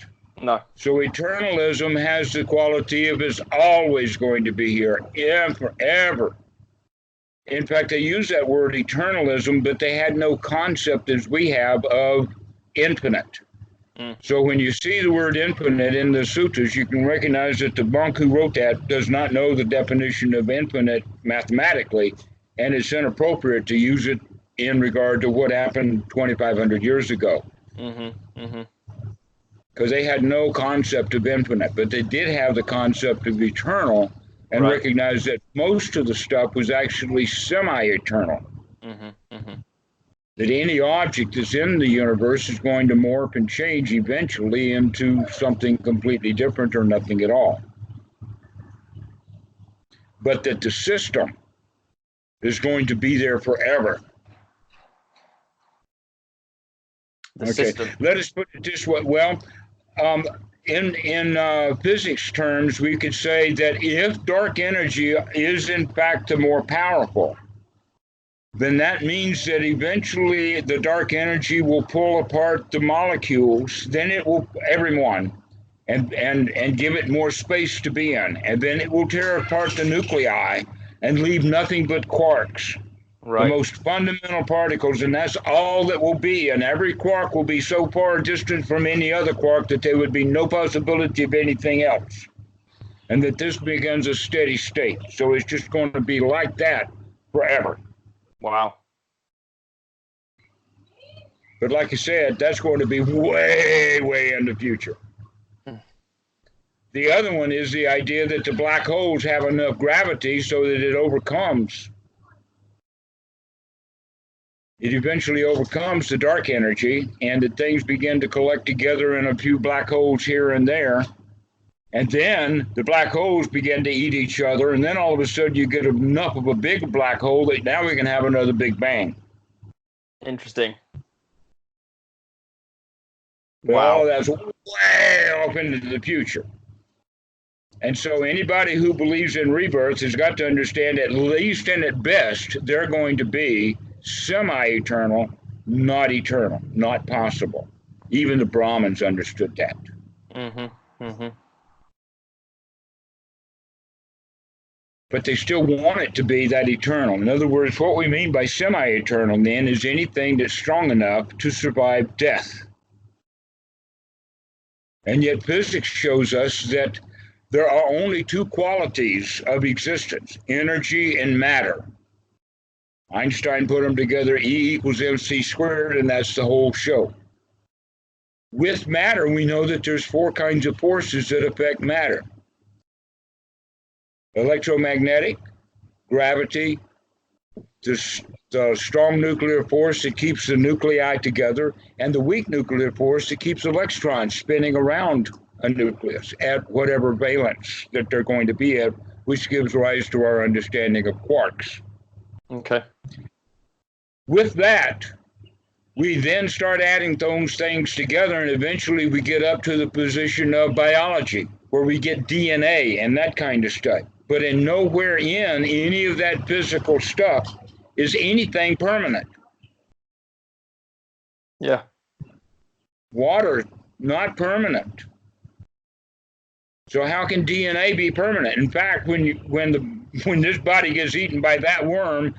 No. So eternalism has the quality of it's always going to be here, forever. In fact, they use that word eternalism, but they had no concept as we have of infinite. So when you see the word infinite in the suttas, you can recognize that the monk who wrote that does not know the definition of infinite mathematically, and it's inappropriate to use it in regard to what happened 2,500 years ago. Because they had no concept of infinite, but they did have the concept of eternal, and recognized that most of the stuff was actually semi-eternal. That any object that's in the universe is going to morph and change eventually into something completely different or nothing at all. But that the system is going to be there forever. The system. Let us put it this way. Well, in physics terms, we could say that if dark energy is in fact the more powerful, then that means that eventually the dark energy will pull apart the molecules, then it will, everyone, and give it more space to be in. And then it will tear apart the nuclei and leave nothing but quarks, the most fundamental particles, and that's all that will be. And every quark will be so far distant from any other quark that there would be no possibility of anything else. And that this begins a steady state. So it's just going to be like that forever. Wow. But like I said, that's going to be way, way in the future. The other one is the idea that the black holes have enough gravity so that it overcomes. It eventually overcomes the dark energy, and that things begin to collect together in a few black holes here and there. And then the black holes begin to eat each other, and then all of a sudden you get enough of a big black hole that now we can have another Big Bang. Interesting. Wow. Well, that's way off into the future. And so anybody who believes in rebirth has got to understand, at least and at best, they're going to be semi-eternal, not eternal, not possible. Even the Brahmans understood that. But they still want it to be that eternal. In other words, what we mean by semi-eternal then is anything that's strong enough to survive death. And yet physics shows us that there are only two qualities of existence, energy and matter. Einstein put them together, E equals mc squared, and that's the whole show. With matter, we know that there's four kinds of forces that affect matter. Electromagnetic, gravity, the strong nuclear force that keeps the nuclei together, and the weak nuclear force that keeps electrons spinning around a nucleus at whatever valence that they're going to be at, which gives rise to our understanding of quarks. Okay. With that, we then start adding those things together, and eventually we get up to the position of biology, where we get DNA and that kind of stuff. But in nowhere in any of that physical stuff is anything permanent. Yeah. Water, not permanent. So how can DNA be permanent? In fact, when this body gets eaten by that worm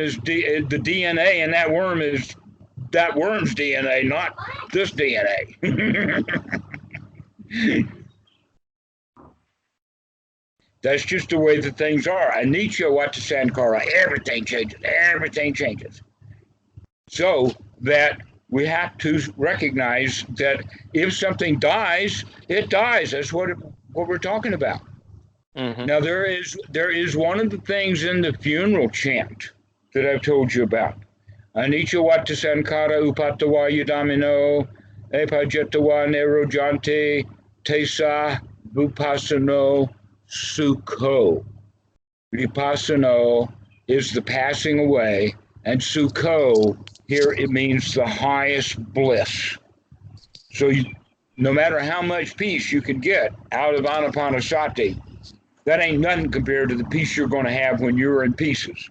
is the DNA, and that worm is that worm's DNA, not this DNA. That's just the way that things are. Anicca vata sankara, everything changes. So that we have to recognize that if something dies, it dies. That's what we're talking about. Now there is one of the things in the funeral chant that I've told you about. Anicca vata sankara upatawa yudamino epajetawa nerojante tesa vipassano sukho. Vipassano is the passing away, and sukho here it means the highest bliss. So no matter how much peace you can get out of anapanasati, that ain't nothing compared to the peace you're going to have when you're in pieces.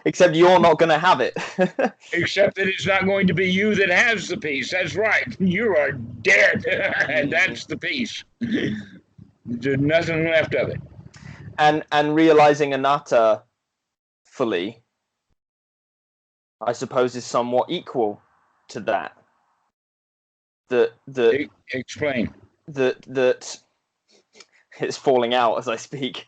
Except you're not going to have it. Except that it's not going to be you that has the peace. That's right. You are dead. And that's the peace. There's nothing left of it. And realizing anatta fully, I suppose, is somewhat equal to that. That Explain. That it's falling out as I speak.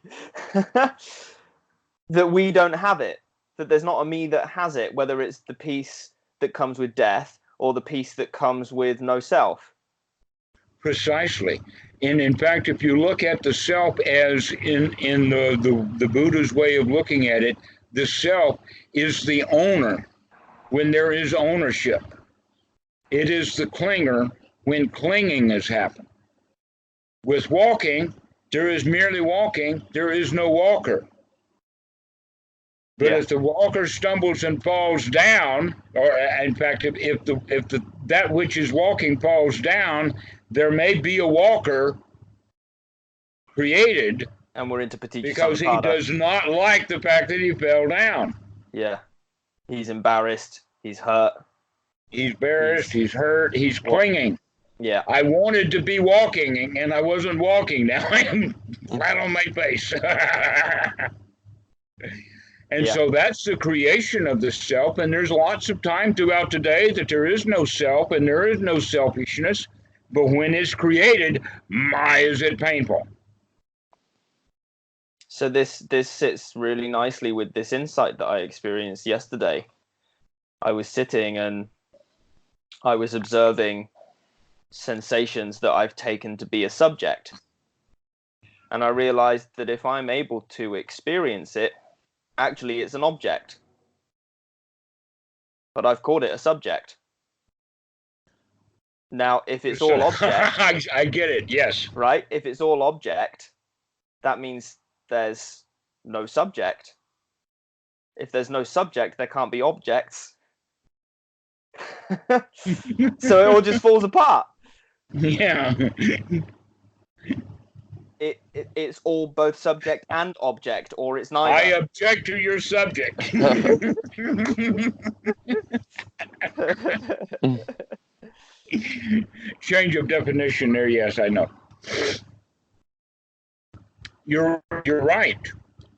That we don't have it. That there's not a me that has it, whether it's the peace that comes with death or the peace that comes with no self. Precisely. And in fact, if you look at the self as in the Buddha's way of looking at it, the self is the owner when there is ownership. It is the clinger when clinging has happened. With walking, there is merely walking, there is no walker. But if the walker stumbles and falls down, or in fact, if that which is walking falls down, there may be a walker created. And we're into paticca because samuppada. he does not like the fact that he fell down. Yeah, he's embarrassed. He's hurt. He's embarrassed. He's hurt. He's clinging. Yeah. I wanted to be walking, and I wasn't walking. Now I am flat on my face. And so that's the creation of the self. And there's lots of time throughout the day that there is no self and there is no selfishness. But when it's created, my, is it painful. So this sits really nicely with this insight that I experienced yesterday. I was sitting and I was observing sensations that I've taken to be a subject. And I realized that if I'm able to experience it, actually it's an object. But I've called it a subject. Now, if it's all object... I get it, yes. Right? If it's all object, that means there's no subject. If there's no subject, there can't be objects. So it all just falls apart. Yeah. It's all both subject and object, or it's neither. I object to your subject. Change of definition there, yes, I know. You're right.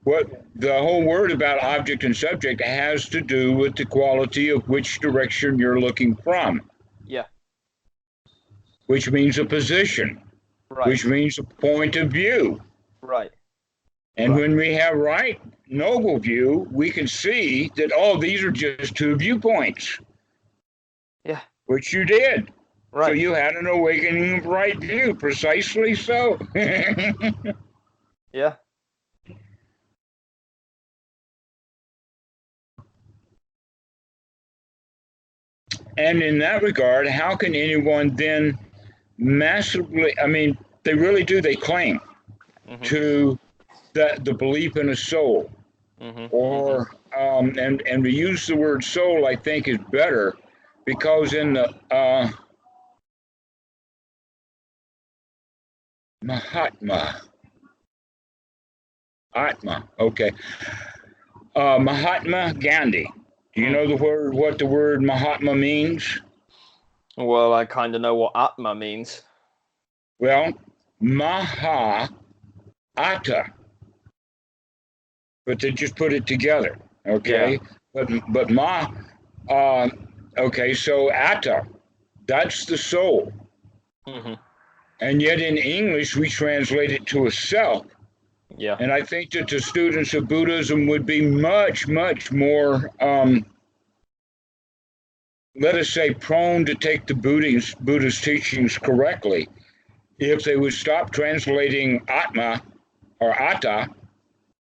What the whole word about object and subject has to do with the quality of which direction you're looking from. Yeah. Which means a position. Right. Which means a point of view. Right. And when we have right, noble view, we can see that, oh, these are just two viewpoints. Yeah. Which you did. Right. So you had an awakening of right view, precisely so. Yeah. And in that regard, how can anyone then massively, I mean, they really do, they cling to the belief in a soul. Or, and to use the word soul, I think is better, because in the Mahatma, Mahatma Gandhi. Do you know what the word Mahatma means? Well, I kind of know what Atma means. Well, Maha, Atta. But they just put it together, okay? Yeah. But Ma, okay, so Atta, that's the soul. And yet in English, we translate it to a self. Yeah. And I think that the students of Buddhism would be much, much more, let us say, prone to take the Buddhist teachings correctly if they would stop translating Atma or Atta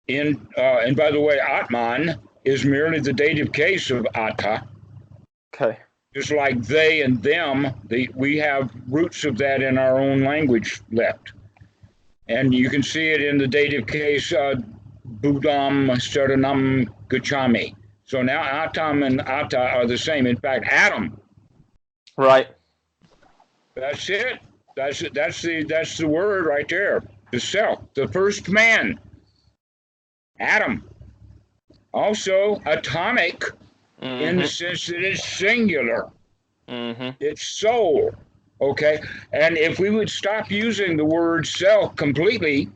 in, and by the way, Atman is merely the dative case of Atta. Okay. Just like they and them, we have roots of that in our own language left. And you can see it in the dative case, Buddham Saranam Gacchami. So now Atam and Atta are the same. In fact, Adam. Right. That's it. That's the word right there. The self, the first man. Adam. Also atomic in the sense that it's singular. It's soul. Okay, and if we would stop using the word self completely,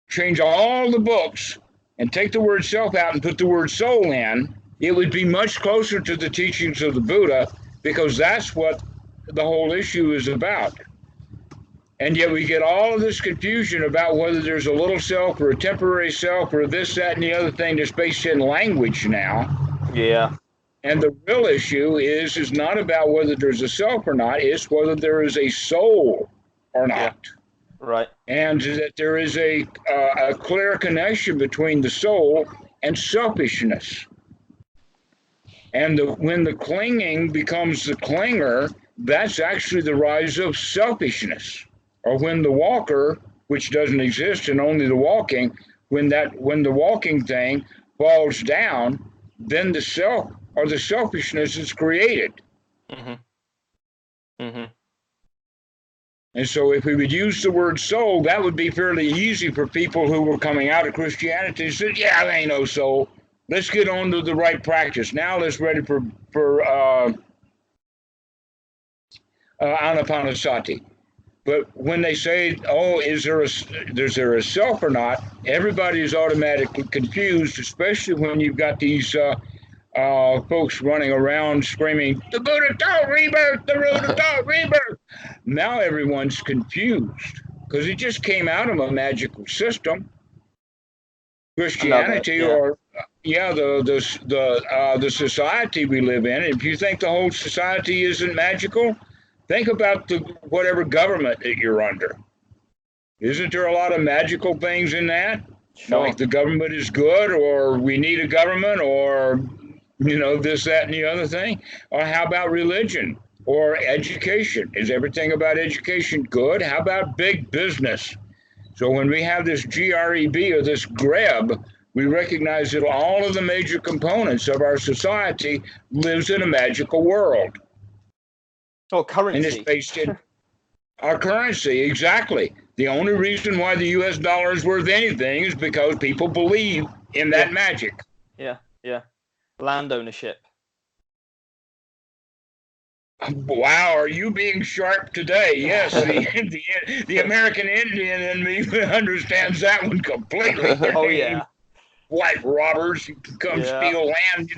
change all the books, and take the word self out and put the word soul in, it would be much closer to the teachings of the Buddha because that's what the whole issue is about. And yet we get all of this confusion about whether there's a little self or a temporary self or this, that, and the other thing that's based in language now. Yeah. And the real issue is not about whether there's a self or not, it's whether there is a soul or not. Yeah. Right. And that there is a clear connection between the soul and selfishness. And when the clinging becomes the clinger, that's actually the rise of selfishness. Or when the walker, which doesn't exist and only the walking, when the walking thing falls down, then the self or the selfishness is created. Mm-hmm. Mm-hmm. And so if we would use the word soul, that would be fairly easy for people who were coming out of Christianity and said, yeah, there ain't no soul. Let's get on to the right practice. Now let's ready for anapanasati. But when they say, oh, is there a self or not, everybody is automatically confused, especially when you've got these folks running around screaming, the Buddha taught rebirth, the Buddha taught rebirth. Now everyone's confused because it just came out of a magical system. Christianity, or the society we live in. If you think the whole society isn't magical, think about whatever government that you're under. Isn't there a lot of magical things in that? Sure. Like the government is good, or we need a government, or this, that, and the other thing. Or how about religion or education? Is everything about education good? How about big business? So when we have this GREB or this GREB, we recognize that all of the major components of our society lives in a magical world. Oh, currency. And it's based in our currency, exactly. The only reason why the US dollar is worth anything is because people believe in that magic. Yeah, yeah. Land ownership. Wow, are you being sharp today? Yes, the American Indian in me understands that one completely. Oh, yeah. White robbers who come steal land,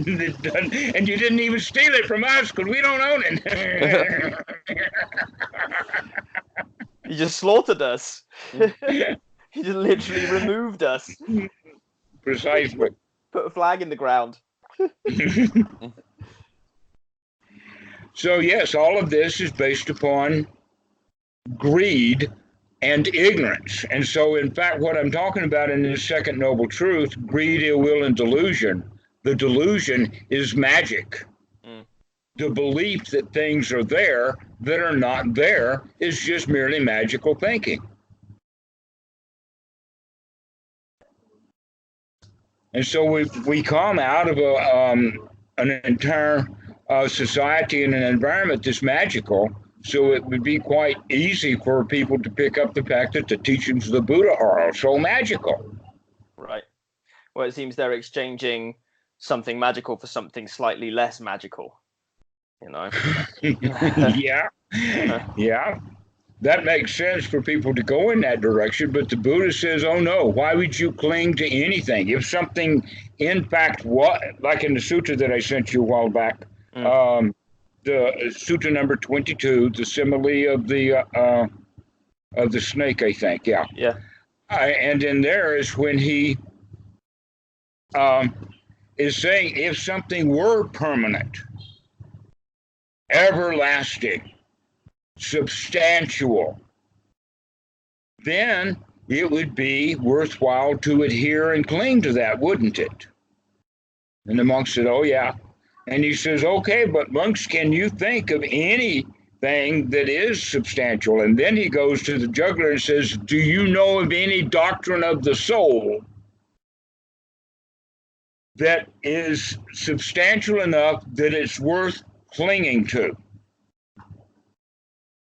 and you didn't even steal it from us because we don't own it. You just slaughtered us. You just literally removed us. Precisely. Put a flag in the ground. So yes, all of this is based upon greed and ignorance. And so, in fact, what I'm talking about in this second noble truth, greed, ill will, and delusion, the delusion is magic. The belief that things are there that are not there is just merely magical thinking. And so we come out of an entire society and an environment that's magical, so it would be quite easy for people to pick up the fact that the teachings of the Buddha are also magical. Right. Well, it seems they're exchanging something magical for something slightly less magical, Yeah. That makes sense for people to go in that direction, but the Buddha says, oh no, why would you cling to anything? If something, in fact, like in the sutta that I sent you a while back, the sutta number 22, the simile of the snake, I think, yeah. And in there is when he is saying, if something were permanent, everlasting, substantial, then it would be worthwhile to adhere and cling to that, wouldn't it? And the monk said, oh yeah. And he says, okay, but monks, can you think of anything that is substantial? And then he goes to the juggler and says, do you know of any doctrine of the soul that is substantial enough that it's worth clinging to?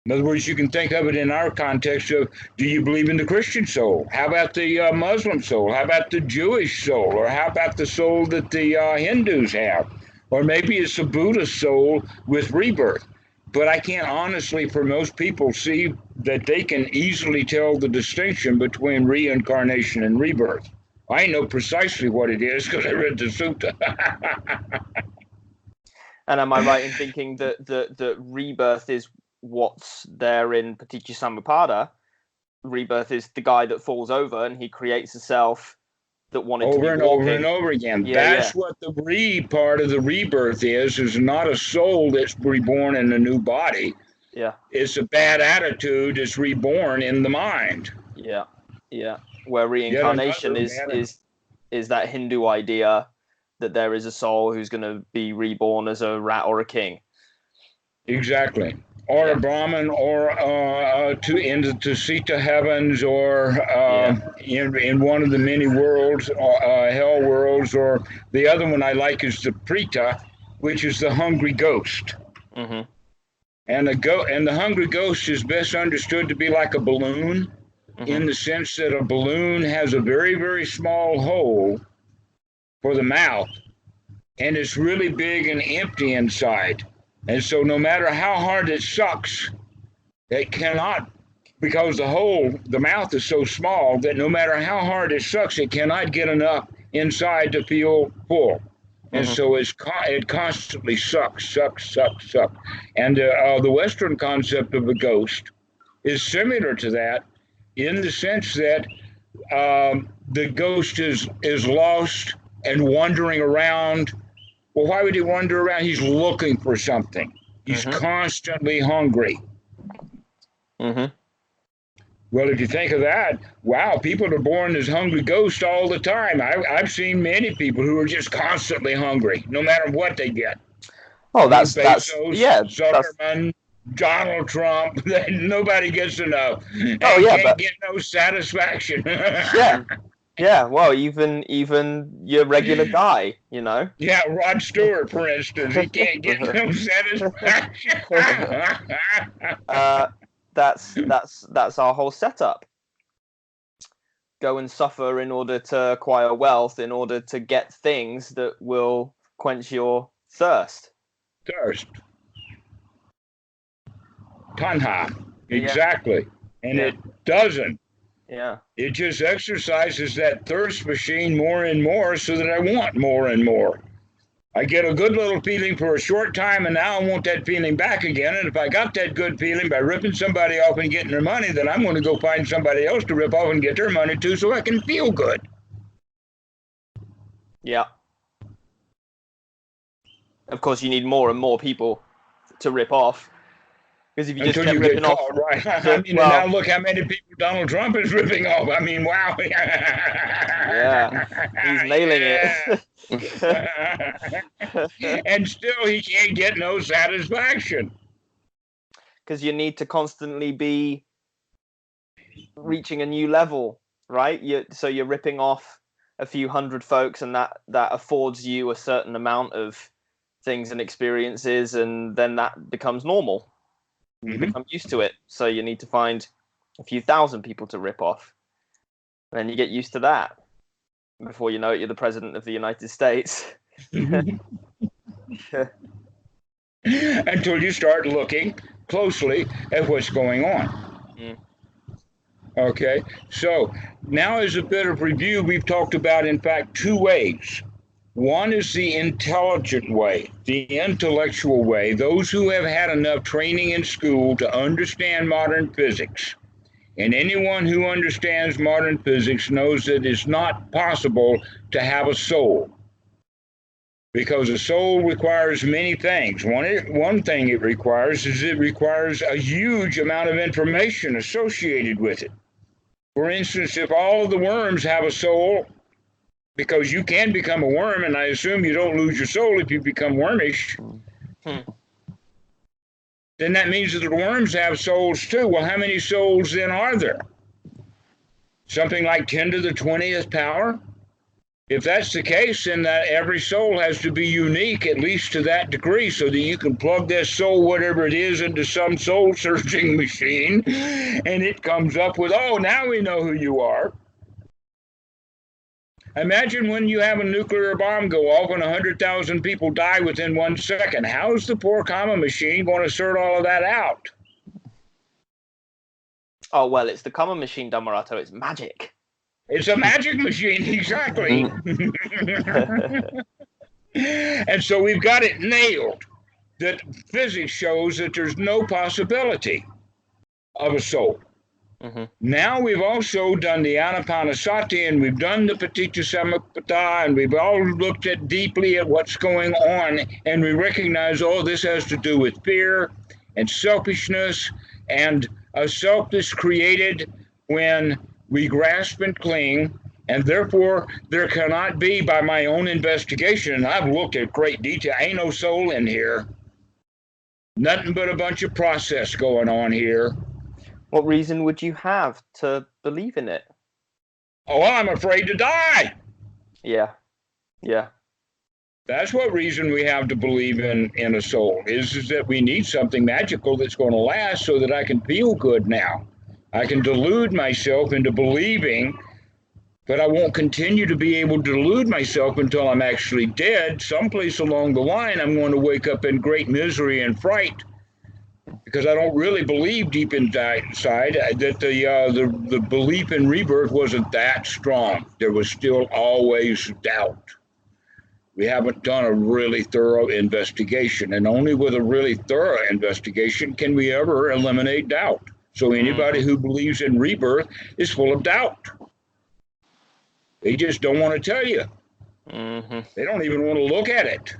In other words, you can think of it in our context of, do you believe in the Christian soul? How about the Muslim soul? How about the Jewish soul? Or how about the soul that the Hindus have? Or maybe it's a Buddhist soul with rebirth. But I can't honestly, for most people, see that they can easily tell the distinction between reincarnation and rebirth. I know precisely what it is because I read the sutta. And am I right in thinking that rebirth is what's there in Paticca? Rebirth is the guy that falls over and he creates a self that wanted to be over and walking. over and over again. Yeah, That's what the part of the rebirth is not a soul that's reborn in a new body. Yeah. It's a bad attitude that's reborn in the mind. Yeah. Yeah. Where reincarnation is that Hindu idea that there is a soul who's going to be reborn as a rat or a king. Exactly. Or a Brahman, or to sutta heavens, or in one of the many worlds, hell worlds, or the other one I like is the Preta, which is the hungry ghost. Mm-hmm. And the hungry ghost is best understood to be like a balloon, in the sense that a balloon has a very, very small hole for the mouth, and it's really big and empty inside. And so no matter how hard it sucks, it cannot, because the mouth is so small that no matter how hard it sucks, it cannot get enough inside to feel full. And so it constantly sucks. And the Western concept of a ghost is similar to that, in the sense that the ghost is lost and wandering around. Well, why would he wander around? He's looking for something. He's constantly hungry. Well, if you think of that, wow, people are born as hungry ghosts all the time. I've seen many people who are just constantly hungry, no matter what they get. Oh, that's Zuckerman, Donald Trump. Nobody gets enough. Can't get no satisfaction. Yeah, well, even your regular guy, you know. Yeah, Rod Stewart, for instance, he can't get no satisfaction. That's our whole setup. Go and suffer in order to acquire wealth, in order to get things that will quench your thirst. Tanha. Exactly. And it doesn't. Yeah. It just exercises that thirst machine more and more so that I want more and more. I get a good little feeling for a short time, and now I want that feeling back again. And if I got that good feeling by ripping somebody off and getting their money, then I'm going to go find somebody else to rip off and get their money too, so I can feel good. Yeah. Of course, you need more and more people to rip off. Because if you just kept ripping off, right? I mean, now look how many people Donald Trump is ripping off. I mean, wow. Yeah, he's nailing it. And still, he can't get no satisfaction. Because you need to constantly be reaching a new level, right? So you're ripping off a few hundred folks, and that affords you a certain amount of things and experiences, and then that becomes normal. You become used to it, so you need to find a few thousand people to rip off. And then you get used to that. Before you know it, you're the president of the United States. Until you start looking closely at what's going on. Okay, so now as a bit of review, we've talked about, in fact, two ways. One is the intelligent way, the intellectual way, those who have had enough training in school to understand modern physics. And anyone who understands modern physics knows that it's not possible to have a soul, because a soul requires many things. One thing it requires is a huge amount of information associated with it. For instance, if all of the worms have a soul, because you can become a worm, and I assume you don't lose your soul if you become wormish, then that means that the worms have souls too. Well, how many souls then are there? Something like 10 to the 20th power? If that's the case, then that every soul has to be unique, at least to that degree, so that you can plug that soul, whatever it is, into some soul-searching machine, and it comes up with, oh, now we know who you are. Imagine when you have a nuclear bomb go off and 100,000 people die within 1 second. How is the poor karma machine going to sort all of that out? Oh, well, it's the karma machine, Dhammarato. It's magic. It's a magic machine, exactly. And so we've got it nailed. that physics shows that there's no possibility of a soul. Mm-hmm. Now we've also done the Anapanasati, and we've done the Paticca and we've all looked at deeply at what's going on, and we recognize, oh, this has to do with fear and selfishness, and a self is created when we grasp and cling, and therefore there cannot be, by my own investigation, and I've looked at great detail, ain't no soul in here. Nothing but a bunch of process going on here. What reason would you have to believe in it? Oh, I'm afraid to die. Yeah. That's what reason we have to believe in a soul, is that we need something magical that's going to last so that I can feel good now. I can delude myself into believing, but I won't continue to be able to delude myself until I'm actually dead. Someplace along the line, I'm going to wake up in great misery and fright, because I don't really believe deep inside that the belief in rebirth wasn't that strong. There was still always doubt. We haven't done a really thorough investigation, and only with a really thorough investigation can we ever eliminate doubt. So anybody who believes in rebirth is full of doubt. They just don't want to tell you. Mm-hmm. They don't even want to look at it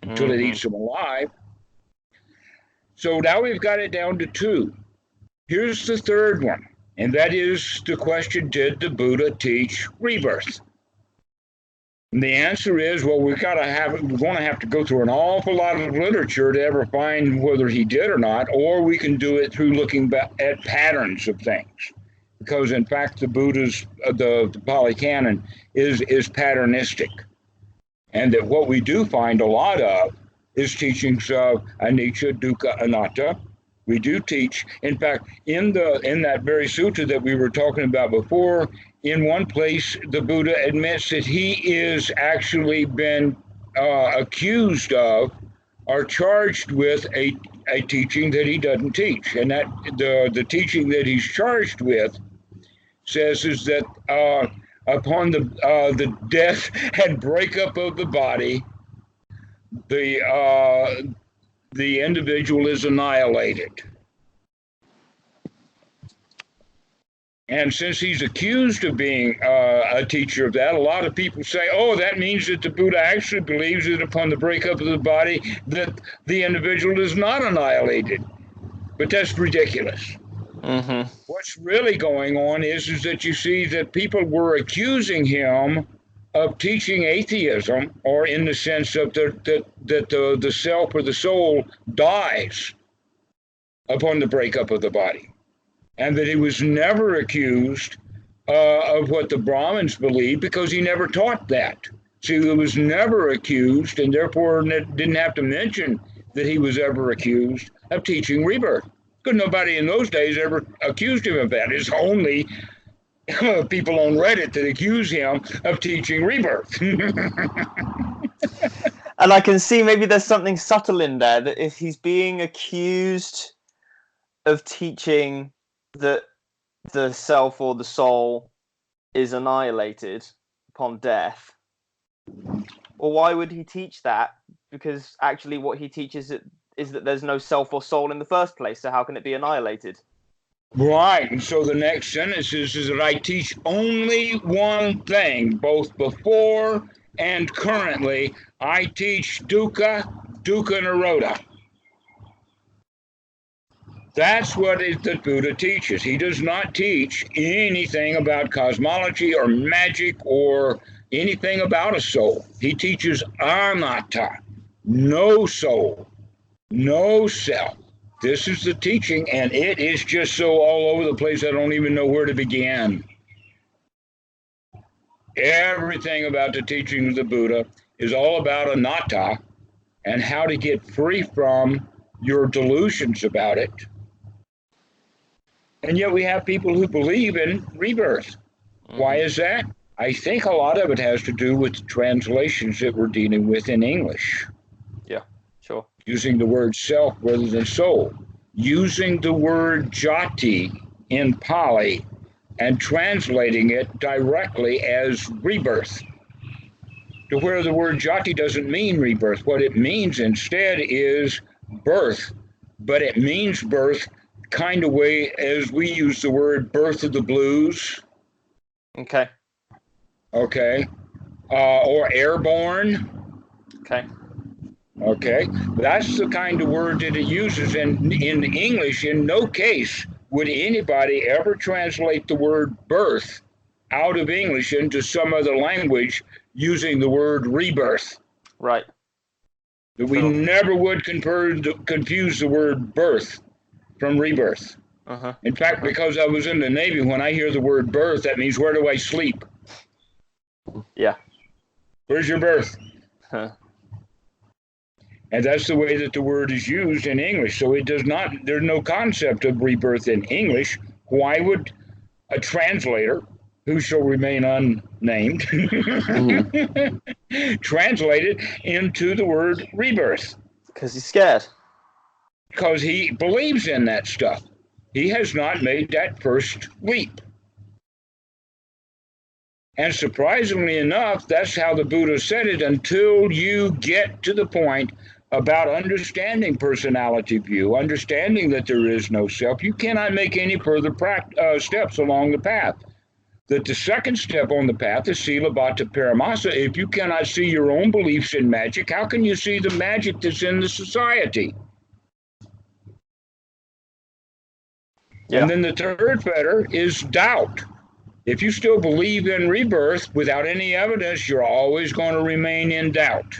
until it eats them alive. So now we've got it down to two. Here's the third one, and that is the question, did the Buddha teach rebirth? And the answer is, well, we're going to have to go through an awful lot of literature to ever find whether he did or not, or we can do it through looking back at patterns of things. Because in fact, the Buddha's, the Pali Canon is patternistic. And that what we do find a lot of is teachings of anicca, dukkha, anatta. We do teach, in fact, in that very sutta that we were talking about before, in one place the Buddha admits that he is actually been accused of or charged with a teaching that he doesn't teach, and that the teaching that he's charged with says is that upon the death and breakup of the body, the individual is annihilated. And since he's accused of being a teacher of that, a lot of people say, oh, that means that the Buddha actually believes that upon the breakup of the body, that the individual is not annihilated. But that's ridiculous. Mm-hmm. What's really going on is that you see that people were accusing him of teaching atheism, or in the sense of that the self or the soul dies upon the breakup of the body, and that he was never accused of what the Brahmans believed, because he never taught that. So he was never accused, and therefore didn't have to mention that he was ever accused of teaching rebirth, because nobody in those days ever accused him of that. It's only people on Reddit that accuse him of teaching rebirth. And I can see maybe there's something subtle in there, that if he's being accused of teaching that the self or the soul is annihilated upon death, well, why would he teach that? Because actually what he teaches is that there's no self or soul in the first place, so how can it be annihilated? Right, and so the next sentence is that I teach only one thing, both before and currently. I teach dukkha, dukkha nirodha. That's what the Buddha teaches. He does not teach anything about cosmology or magic or anything about a soul. He teaches anatta, no soul, no self. This is the teaching, and it is just so all over the place I don't even know where to begin. Everything about the teaching of the Buddha is all about anatta and how to get free from your delusions about it. And yet we have people who believe in rebirth. Why is that? I think a lot of it has to do with the translations that we're dealing with in English. Yeah, sure. Using the word self rather than soul, using the word jati in Pali and translating it directly as rebirth, to where the word jati doesn't mean rebirth. What it means instead is birth, but it means birth kind of way as we use the word birth of the blues. Okay. Okay. Or airborne. Okay. Okay. That's the kind of word that it uses. And in English, in no case would anybody ever translate the word birth out of English into some other language using the word rebirth. Right. We never would confuse the word birth from rebirth. In fact, because I was in the Navy, when I hear the word birth, that means where do I sleep? Yeah. Where's your berth? And that's the way that the word is used in English. So it does not, there's no concept of rebirth in English. Why would a translator, who shall remain unnamed, translate it into the word rebirth? Because he's scared. Because he believes in that stuff. He has not made that first leap. And surprisingly enough, that's how the Buddha said it, until you get to the point about understanding personality view, understanding that there is no self, you cannot make any further steps along the path. That the second step on the path is Sila Bhatta Paramasa. If you cannot see your own beliefs in magic, how can you see the magic that's in the society? Yeah. And then the third fetter is doubt. If you still believe in rebirth without any evidence, you're always going to remain in doubt.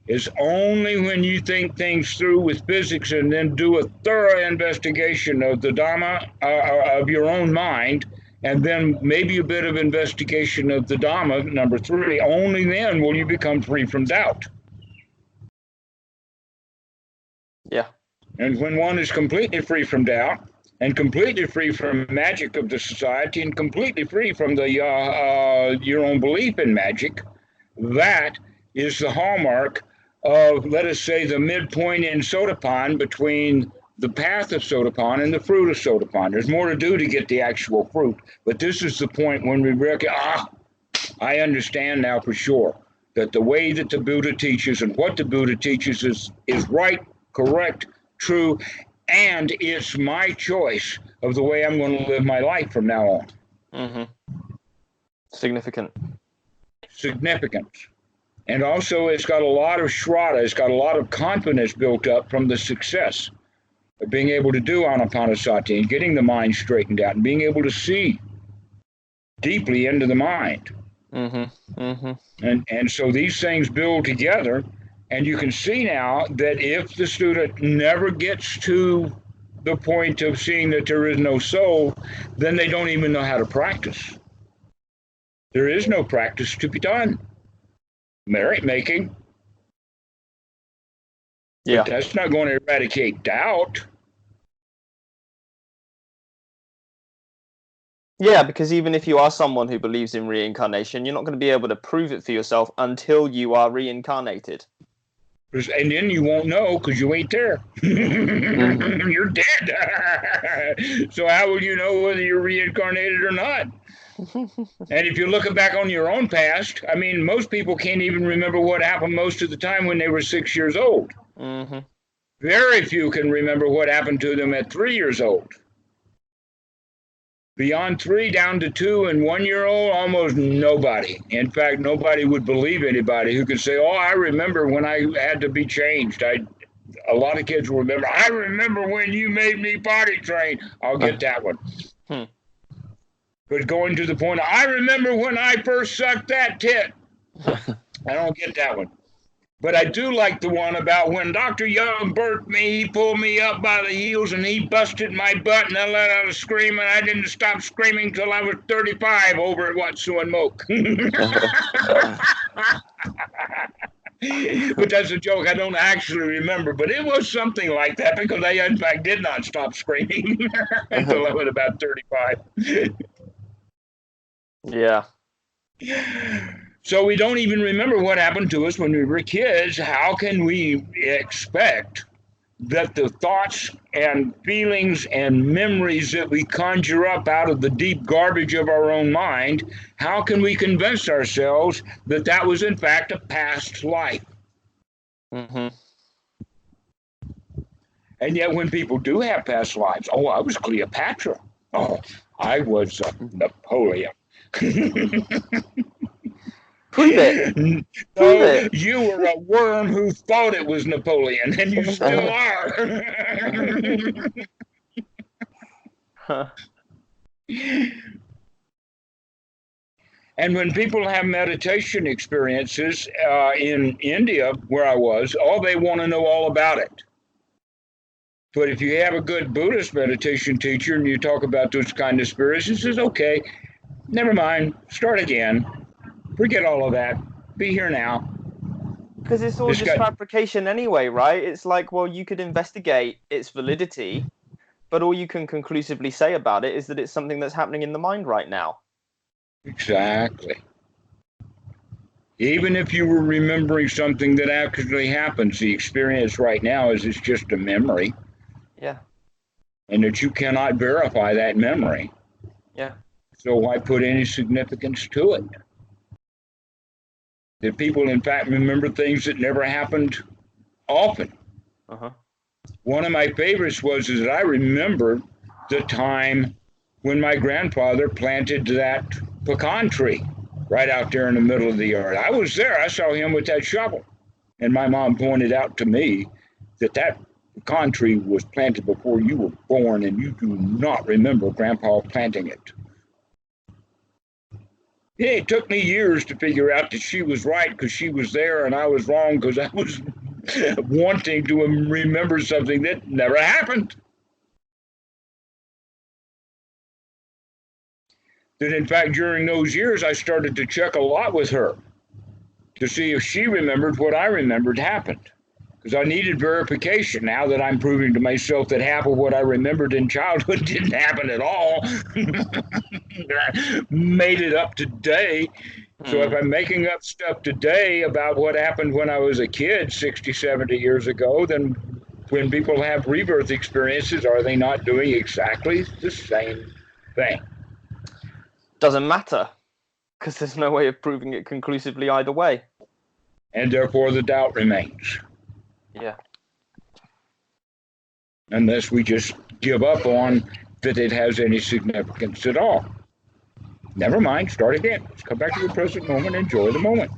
It's only when you think things through with physics and then do a thorough investigation of the Dhamma, of your own mind, and then maybe a bit of investigation of the Dhamma, number 3, only then will you become free from doubt. Yeah. And when one is completely free from doubt, and completely free from magic of the society, and completely free from the your own belief in magic, that is the hallmark of, let us say, the midpoint in Sotapan between the path of Sotapan and the fruit of Sotapan. There's more to do to get the actual fruit, but this is the point when we recognize, I understand now for sure that the way that the Buddha teaches and what the Buddha teaches is right, correct, true, and it's my choice of the way I'm going to live my life from now on. Mm-hmm. Significant. And also it's got a lot of shraddha, it's got a lot of confidence built up from the success of being able to do anapanasati and getting the mind straightened out and being able to see deeply into the mind. Mm-hmm. Mm-hmm. And so these things build together. And you can see now that if the student never gets to the point of seeing that there is no soul, then they don't even know how to practice. There is no practice to be done. Merit making. Yeah. But that's not going to eradicate doubt. Yeah, because even if you are someone who believes in reincarnation, you're not going to be able to prove it for yourself until you are reincarnated. And then you won't know because you ain't there. Mm-hmm. You're dead. So how will you know whether you're reincarnated or not? And if you're looking back on your own past, I mean, most people can't even remember what happened most of the time when they were 6 years old. Mm-hmm. Very few can remember what happened to them at 3 years old. Beyond 3 down to 2 and 1 year old, almost nobody. In fact, nobody would believe anybody who could say, oh, I remember when I had to be changed. A lot of kids will remember, I remember when you made me potty train. I'll get that one. But going to the point, I remember when I first sucked that tit. I don't get that one. But I do like the one about when Dr. Young birthed me, he pulled me up by the heels and he busted my butt and I let out a scream and I didn't stop screaming till I was 35 over at Watsu and Moke. But that's a joke. I don't actually remember, but it was something like that because I, in fact, did not stop screaming until I was about 35. Yeah. So we don't even remember what happened to us when we were kids. How can we expect that the thoughts and feelings and memories that we conjure up out of the deep garbage of our own mind, how can we convince ourselves that that was in fact a past life? Mm-hmm. And yet when people do have past lives, oh, I was Cleopatra. Oh, I was Napoleon. Prove it. No, Prove it. you were a worm who thought it was Napoleon, and you still are. And when people have meditation experiences in India, where I was, they want to know all about it. But if you have a good Buddhist meditation teacher and you talk about those kind of experiences, says, okay, never mind, start again. Forget all of that. Be here now. Because it's all just fabrication anyway, right? It's like, well, you could investigate its validity, but all you can conclusively say about it is that it's something that's happening in the mind right now. Exactly. Even if you were remembering something that actually happens, the experience right now is it's just a memory. Yeah. And that you cannot verify that memory. Yeah. So why put any significance to it? That people, in fact, remember things that never happened often. Uh-huh. One of my favorites was that I remember the time when my grandfather planted that pecan tree right out there in the middle of the yard. I was there. I saw him with that shovel. And my mom pointed out to me that that pecan tree was planted before you were born, and you do not remember Grandpa planting it. Yeah, it took me years to figure out that she was right because she was there and I was wrong because I was wanting to remember something that never happened. That in fact, during those years, I started to check a lot with her to see if she remembered what I remembered happened. Because I needed verification now that I'm proving to myself that half of what I remembered in childhood didn't happen at all. I made it up today. So if I'm making up stuff today about what happened when I was a kid 60, 70 years ago, then when people have rebirth experiences, are they not doing exactly the same thing? Doesn't matter, because there's no way of proving it conclusively either way. And therefore the doubt remains. Yeah. Unless we just give up on that it has any significance at all. Never mind, start again. Let's come back to the present moment, enjoy the moment.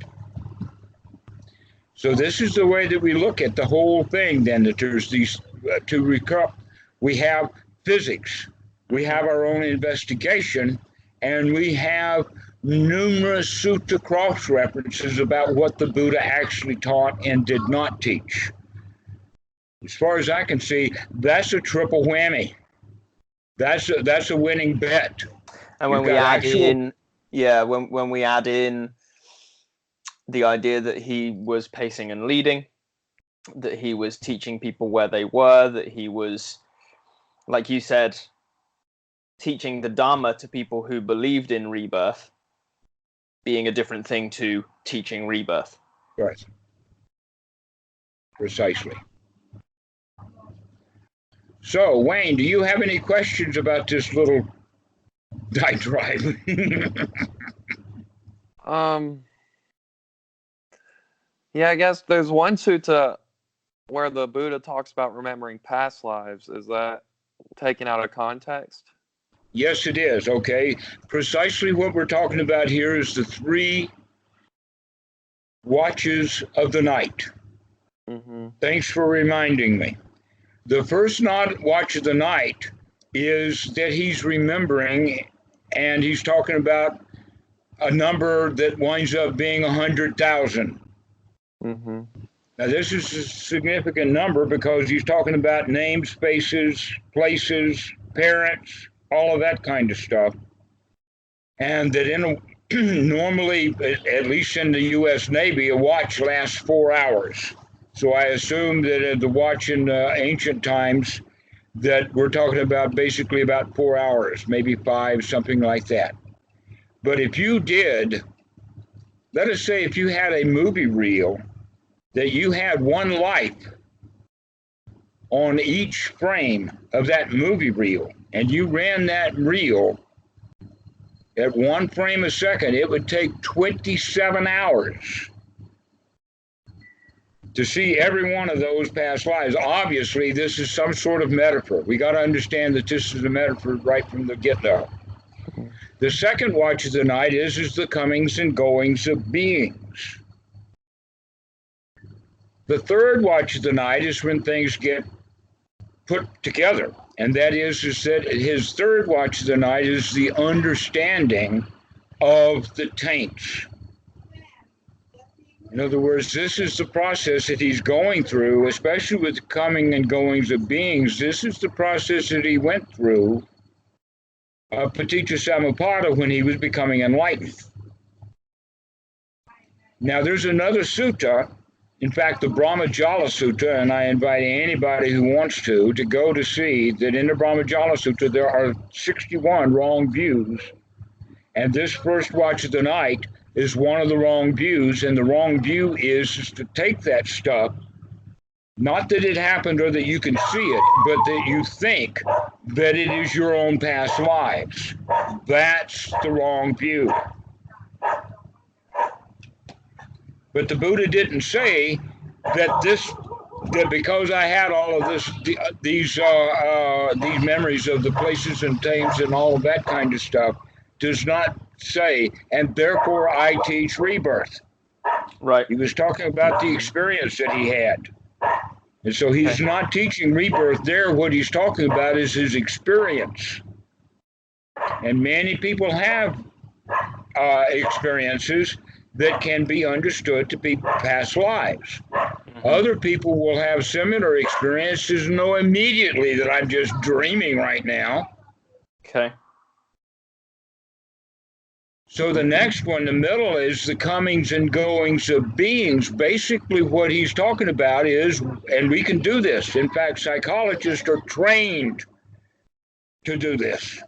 So this is the way that we look at the whole thing then, that there's these, to recap, we have physics, we have our own investigation, and we have numerous sutta cross-references about what the Buddha actually taught and did not teach. As far as I can see, that's a triple whammy. That's a winning bet. And when we add in, when we add in the idea that he was pacing and leading, that he was teaching people where they were, that he was, like you said, teaching the Dhamma to people who believed in rebirth, being a different thing to teaching rebirth. Right. Precisely. So, Wayne, do you have any questions about this little diatribe? Yeah, I guess there's one sutta where the Buddha talks about remembering past lives. Is that taken out of context? Yes, it is. Okay. Precisely what we're talking about here is the 3 watches of the night. Mm-hmm. Thanks for reminding me. The first watch of the night is that he's remembering, and he's talking about a number that winds up being 100,000. Mm-hmm. Now, this is a significant number because he's talking about names, spaces, places, parents, all of that kind of stuff. And that normally, at least in the U.S. Navy, a watch lasts 4 hours. So I assume that the watch in ancient times, that we're talking about basically about 4 hours, maybe 5, something like that. But if you did, let us say if you had a movie reel, that you had one life on each frame of that movie reel, and you ran that reel at 1 frame a second, it would take 27 hours to see every one of those past lives. Obviously, this is some sort of metaphor. We got to understand that this is a metaphor right from the get-go. The second watch of the night is the comings and goings of beings. The third watch of the night is when things get put together, and that is that his third watch of the night is the understanding of the taints. In other words, this is the process that he's going through, especially with the coming and goings of beings. This is the process that he went through, Paticca Samuppada, when he was becoming enlightened. Now, there's another sutta, in fact, the Brahmajala Sutta, and I invite anybody who wants to go to see that in the Brahmajala Sutta there are 61 wrong views, and this first watch of the night is one of the wrong views, and the wrong view is to take that stuff, not that it happened or that you can see it, but that you think that it is your own past lives. That's the wrong view. But the Buddha didn't say that because I had all of these memories of the places and things and all of that kind of stuff, does not say, and therefore I teach rebirth. Right. He was talking about the experience that he had. And so he's not teaching rebirth there. What he's talking about is his experience. And many people have experiences that can be understood to be past lives. Other people will have similar experiences and know immediately that I'm just dreaming right now. Okay. So the next one, the middle, is the comings and goings of beings. Basically what he's talking about is, and we can do this, in fact, psychologists are trained to do this,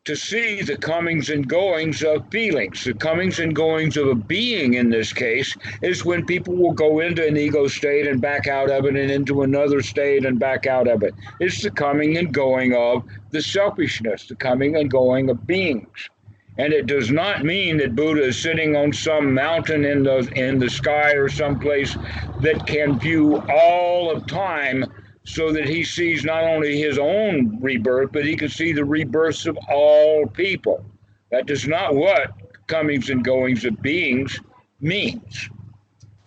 to see the comings and goings of feelings. The comings and goings of a being, in this case, is when people will go into an ego state and back out of it, and into another state and back out of it. It's the coming and going of the selfishness, the coming and going of beings. And it does not mean that Buddha is sitting on some mountain in the sky or someplace that can view all of time, so that he sees not only his own rebirth, but he can see the rebirths of all people. That is not what comings and goings of beings means.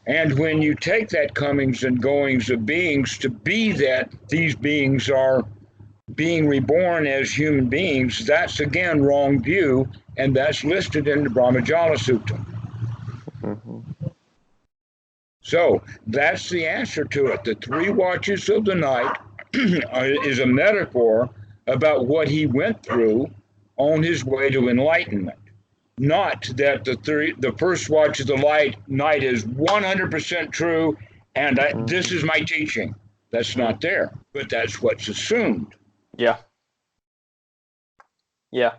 And when you take that comings and goings of beings to be that these beings are being reborn as human beings, that's again wrong view, and that's listed in the Brahmajala Sutta. So that's the answer to it. The three watches of the night is a metaphor about what he went through on his way to enlightenment. Not that the first watch of the night is 100% true, and this is my teaching. That's not there, but that's what's assumed. Yeah. Yeah.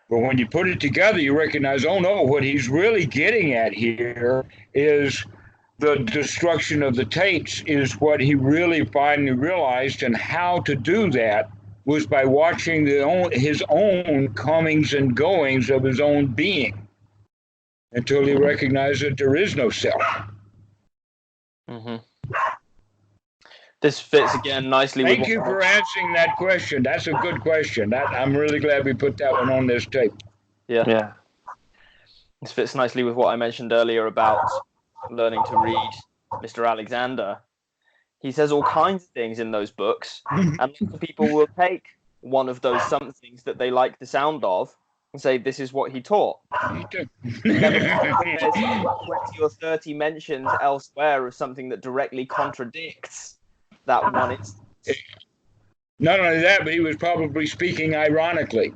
But when you put it together, you recognize, oh no, what he's really getting at here is the destruction of the taints is what he really finally realized, and how to do that was by watching his own comings and goings of his own being, until he recognized that there is no self. This fits again nicely. Thank you for answering that question. That's a good question. I'm really glad we put that one on this tape. Yeah. This fits nicely with what I mentioned earlier about learning to read Mr. Alexander. He says all kinds of things in those books, and lots of people will take one of those somethings that they like the sound of and say, this is what he taught. There's 20 or 30 mentions elsewhere of something that directly contradicts that one instance. Not only that, but he was probably speaking ironically.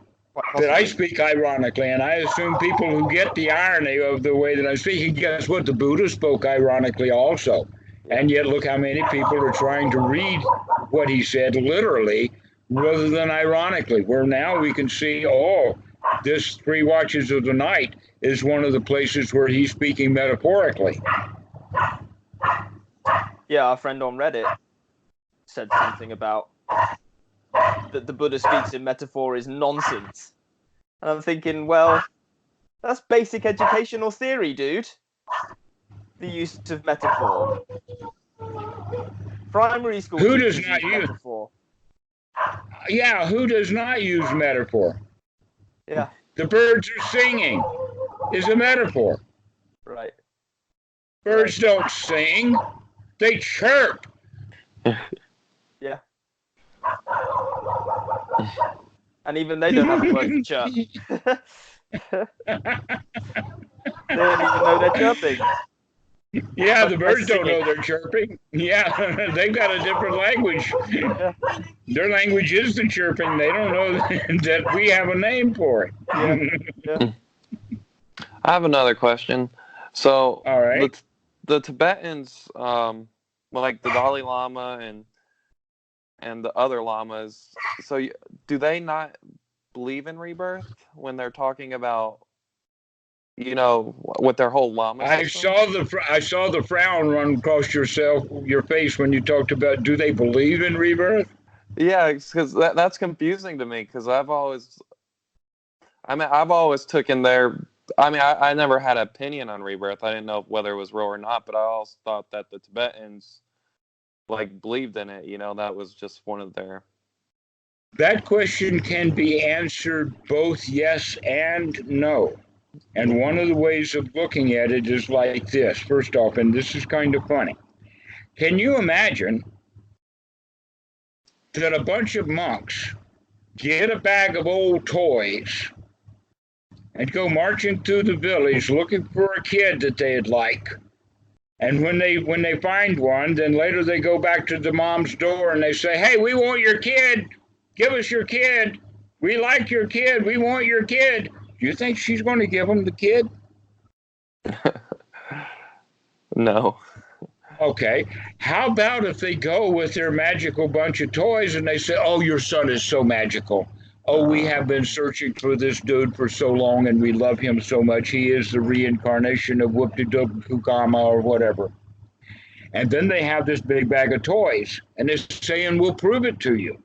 That I speak ironically, and I assume people who get the irony of the way that I'm speaking, guess what? The Buddha spoke ironically also. And yet look how many people are trying to read what he said literally rather than ironically, where now we can see, oh, this three watches of the night is one of the places where he's speaking metaphorically. Yeah, our friend on Reddit said something about that the Buddha speaks in metaphor is nonsense. And I'm thinking, well, that's basic educational theory, dude. the use of metaphor. Primary school Who does teachers not use use? metaphor. Yeah, who does not use metaphor? Yeah, The birds are singing is a metaphor. right. Birds don't sing, they chirp. Yeah. And even they don't have a word for chirp. They don't even know they're chirping. Yeah, But the they're birds don't know singing. they're chirping. Yeah, they've got a different language. Yeah. Their language is the chirping. They don't know that we have a name for it. Yeah. Yeah. I have another question. So, All right. the Tibetans, like the Dalai Lama and the other lamas, so do they not believe in rebirth when they're talking about, with their whole lama I system? saw the frown run across your face when you talked about, do they believe in rebirth? Yeah, because that's confusing to me, because I've always taken their, I never had an opinion on rebirth. I didn't know whether it was real or not, but I also thought that the Tibetans believed in it. That was just one of their. That question can be answered both yes and no. And one of the ways of looking at it is like this. First off, and this is kind of funny. Can you imagine that a bunch of monks get a bag of old toys and go marching through the village looking for a kid that they'd like? And when they find one, then later they go back to the mom's door and they say, "Hey, we want your kid. Give us your kid. We like your kid. We want your kid." Do you think she's going to give them the kid? No. Okay. How about if they go with their magical bunch of toys and they say, "Oh, your son is so magical. Oh, we have been searching for this dude for so long and we love him so much. He is the reincarnation of Whoop-de-Doo-Kukama or whatever." And then they have this big bag of toys and they're saying, "We'll prove it to you.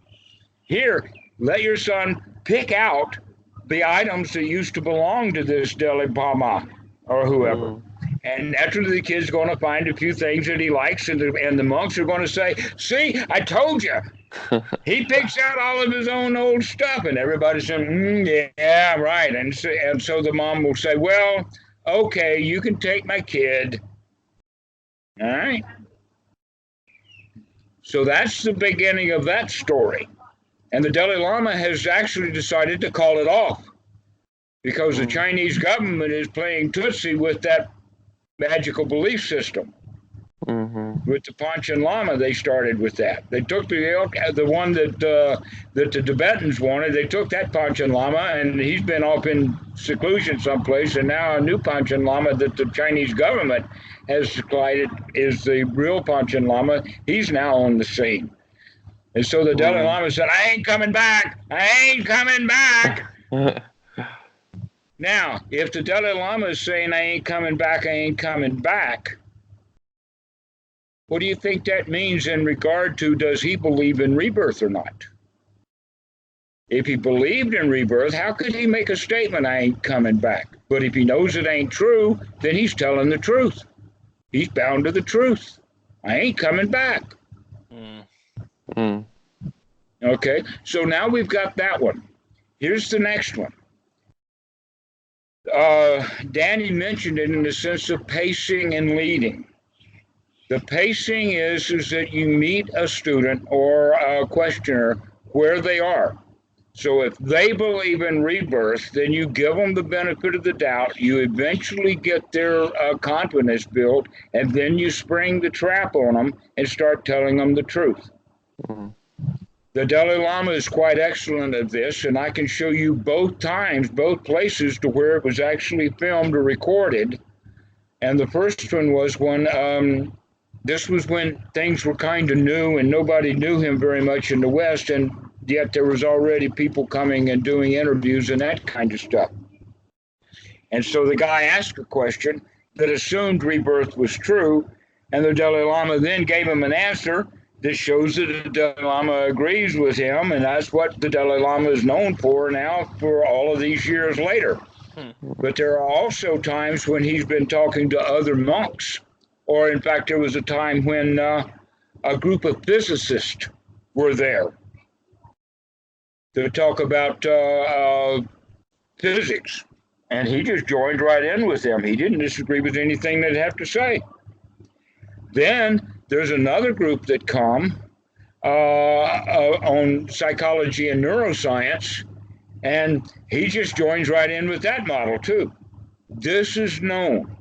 Here, let your son pick out the items that used to belong to this Dalai Lama or whoever." And naturally, the kid's going to find a few things that he likes, and the monks are going to say, "See, I told you." He picks out all of his own old stuff, and everybody's saying, "Yeah, right." And so the mom will say, "Well, okay, you can take my kid." All right. So that's the beginning of that story. And the Dalai Lama has actually decided to call it off because the Chinese government is playing Tootsie with that magical belief system. With the Panchen Lama, they started with that. They took the one that the Tibetans wanted. They took that Panchen Lama, and he's been off in seclusion someplace. And now a new Panchen Lama that the Chinese government has decided is the real Panchen Lama. He's now on the scene. And so the Dalai Lama said, "I ain't coming back. I ain't coming back." Now, if the Dalai Lama is saying, "I ain't coming back, I ain't coming back," what do you think that means in regard to, does he believe in rebirth or not? If he believed in rebirth, how could he make a statement, "I ain't coming back"? But if he knows it ain't true, then he's telling the truth. He's bound to the truth. I ain't coming back. Okay, so now we've got that one. Here's the next one. Danny mentioned it in the sense of pacing and leading. The pacing is that you meet a student or a questioner where they are. So if they believe in rebirth, then you give them the benefit of the doubt. You eventually get their confidence built, and then you spring the trap on them and start telling them the truth. The Dalai Lama is quite excellent at this, and I can show you both places to where it was actually filmed or recorded. And the first one was when this was when things were kind of new and nobody knew him very much in the West, and yet there was already people coming and doing interviews and that kind of stuff. And so the guy asked a question that assumed rebirth was true, and the Dalai Lama then gave him an answer that shows that the Dalai Lama agrees with him, and that's what the Dalai Lama is known for now for all of these years later. But there are also times when he's been talking to other monks or in fact, there was a time when a group of physicists were there to talk about physics. And he just joined right in with them. He didn't disagree with anything they'd have to say. Then there's another group that come on psychology and neuroscience, and he just joins right in with that model too. This is known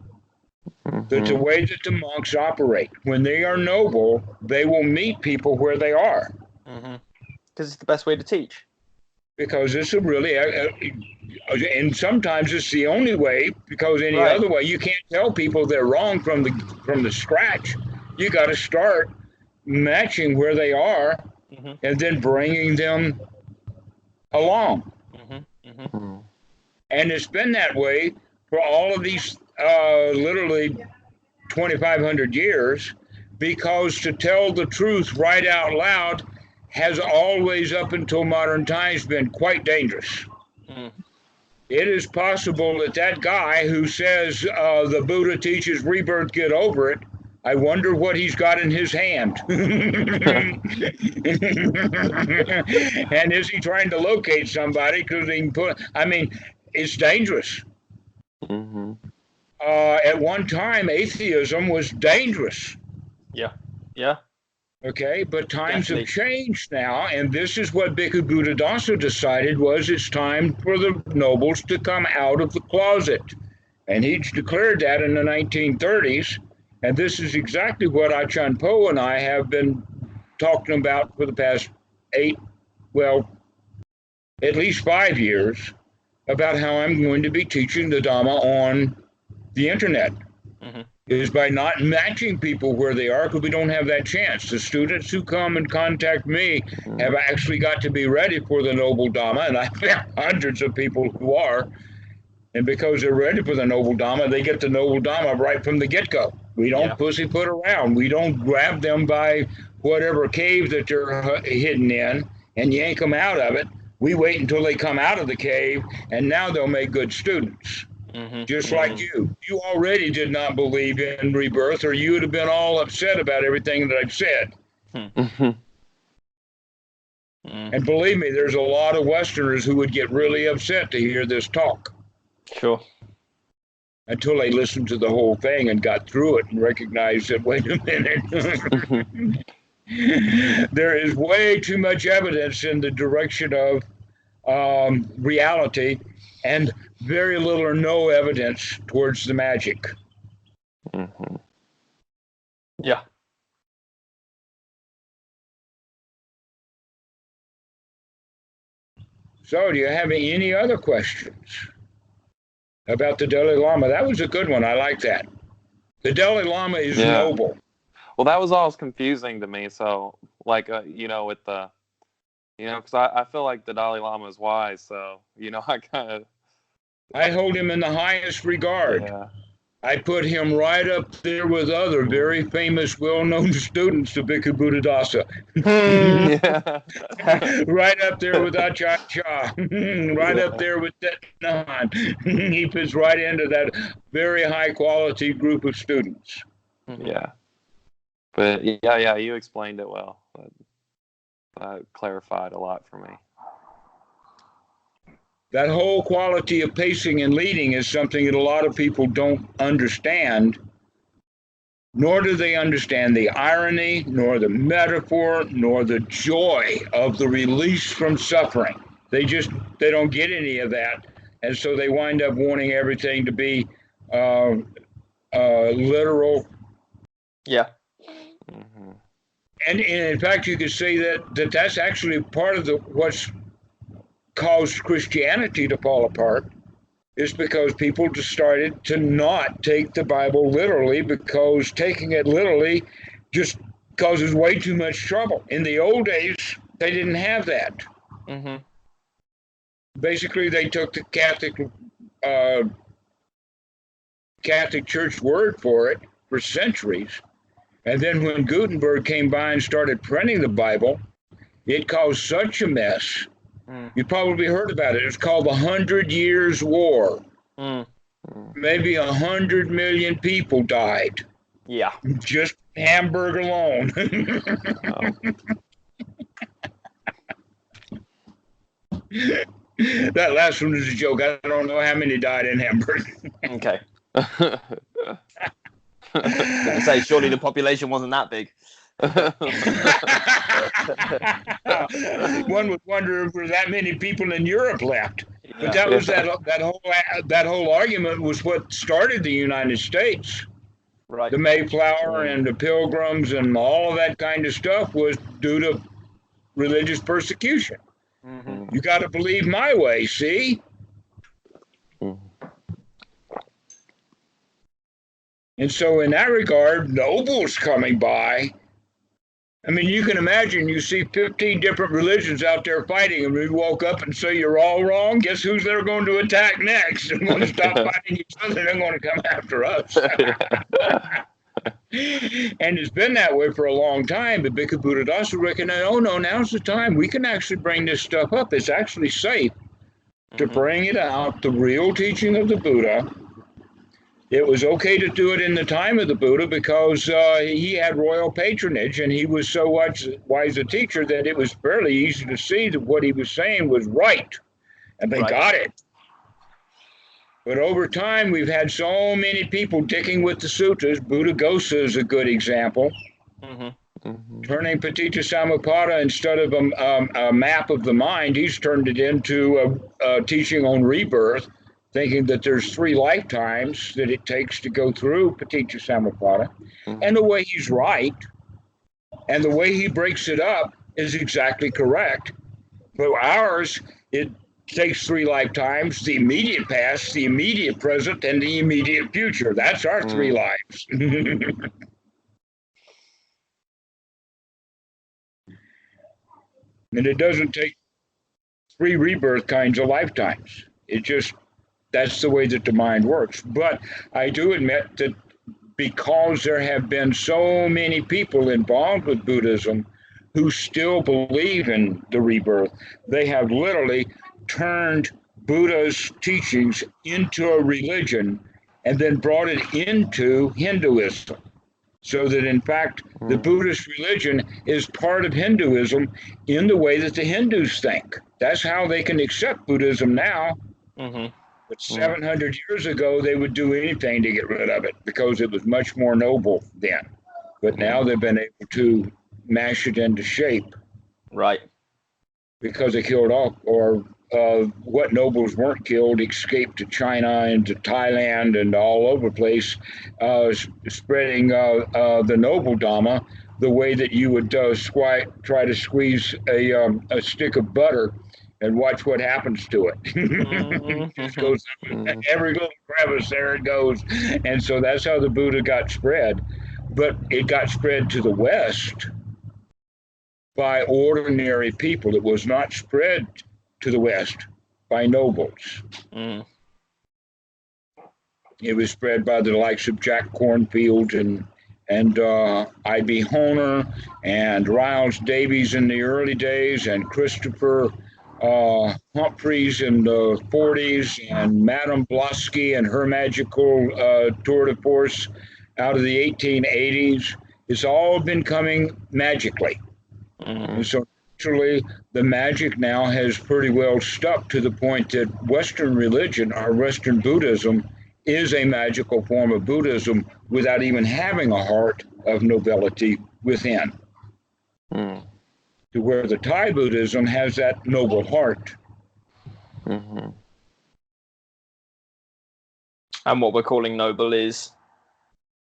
that the way that the monks operate, when they are noble, they will meet people where they are. Because it's the best way to teach. Because it's a really, and sometimes it's the only way, because any Right. other way, you can't tell people they're wrong from the scratch. You got to start matching where they are and then bringing them along. And it's been that way for all of these literally 2,500 years, because to tell the truth right out loud has always, up until modern times, been quite dangerous. It is possible that that guy who says the Buddha teaches rebirth, get over it, I wonder what he's got in his hand. And is he trying to locate somebody? Because he can put, I mean, it's dangerous. At one time, atheism was dangerous. Yeah. Okay, but times Definitely. have changed now, and this is what Bhikkhu Buddhadasa decided was it's time for the nobles to come out of the closet. And he declared that in the 1930s, and this is exactly what Achan Po and I have been talking about for the past at least 5 years, about how I'm going to be teaching the Dhamma on the internet. Is by not matching people where they are, because we don't have that chance. The students who come and contact me have actually got to be ready for the Noble Dhamma, and I've found hundreds of people who are. And because they're ready for the Noble Dhamma, they get the Noble Dhamma right from the get-go. We don't pussyfoot around. We don't grab them by whatever cave that they're hidden in and yank them out of it. We wait until they come out of the cave, and now they'll make good students. Just like you. You already did not believe in rebirth, or you would have been all upset about everything that I've said. And believe me, there's a lot of Westerners who would get really upset to hear this talk. Sure. Until they listened to the whole thing and got through it and recognized that, wait a minute, there is way too much evidence in the direction of reality, and very little or no evidence towards the magic. Yeah. So, do you have any other questions about the Dalai Lama? That was a good one. I like that. The Dalai Lama is noble. Well, that was always confusing to me. So, like, with the, because I feel like the Dalai Lama is wise. So, I hold him in the highest regard. Yeah. I put him right up there with other very famous, well-known students of Bhikkhu Buddhadasa. Right up there with Ajahn Chah. Right up there with Thich Nhat Hanh. He fits right into that very high-quality group of students. Yeah. But, you explained it well. That clarified a lot for me. That whole quality of pacing and leading is something that a lot of people don't understand, nor do they understand the irony, nor the metaphor, nor the joy of the release from suffering. They don't get any of that, and so they wind up wanting everything to be literal. Yeah. And in fact, you could say that's actually part of what's caused Christianity to fall apart, is because people just started to not take the Bible literally, because taking it literally just causes way too much trouble. In the old days, they didn't have that. Basically, they took the Catholic Church word for it for centuries. And then when Gutenberg came by and started printing the Bible, it caused such a mess. You probably heard about it. It's called the 100 Years' War. Maybe 100 million people died. Yeah. Just hamburger alone. That last one is a joke. I don't know how many died in Hamburg. Okay. Gonna say, surely the population wasn't that big. One would wonder if there were that many people in Europe left. Yeah. But that was that whole argument was what started the United States. Right. The Mayflower and the Pilgrims and all of that kind of stuff was due to religious persecution. Mm-hmm. You got to believe my way, see? And so in that regard, nobles coming by, I mean, you can imagine you see 15 different religions out there fighting, and we woke up and say you're all wrong. Guess who's they're going to attack next? They're going to stop fighting each other. They're going to come after us. And it's been that way for a long time. But Bhikkhu Buddhadasa recognized, oh no, now's the time. We can actually bring this stuff up. It's actually safe to bring it out, the real teaching of the Buddha. It was okay to do it in the time of the Buddha because he had royal patronage, and he was so wise a teacher that it was fairly easy to see that what he was saying was right, and they got it. But over time, we've had so many people dicking with the suttas. Buddhaghosa is a good example. Turning Paticca Samuppada, instead of a map of the mind, he's turned it into a teaching on rebirth, thinking that there's 3 lifetimes that it takes to go through Paticca Samuppada. And the way he's right, and the way he breaks it up is exactly correct. But ours, it takes 3 lifetimes, the immediate past, the immediate present, and the immediate future. That's our 3 lives. And it doesn't take 3 rebirth kinds of lifetimes. It just, that's the way that the mind works. But I do admit that because there have been so many people involved with Buddhism who still believe in the rebirth, they have literally turned Buddha's teachings into a religion and then brought it into Hinduism. So that in fact, the Buddhist religion is part of Hinduism in the way that the Hindus think. That's how they can accept Buddhism now. But 700 years ago, they would do anything to get rid of it because it was much more noble then. But now they've been able to mash it into shape. Right. Because they killed off, or what nobles weren't killed escaped to China and to Thailand and all over the place, spreading the noble Dhamma the way that you would try to squeeze a stick of butter and watch what happens to it. It just goes every little crevice, there it goes. And so that's how the Buddha got spread. But it got spread to the West by ordinary people. It was not spread to the West by nobles. It was spread by the likes of Jack Cornfield and I.B. Honer and Riles Davies in the early days, and Christopher Humphreys in the 40s, and Madame Blavatsky and her magical tour de force out of the 1880s. It's all been coming magically. And so actually the magic now has pretty well stuck to the point that Western religion, or Western Buddhism, is a magical form of Buddhism without even having a heart of nobility within. To where the Thai Buddhism has that noble heart. And what we're calling noble is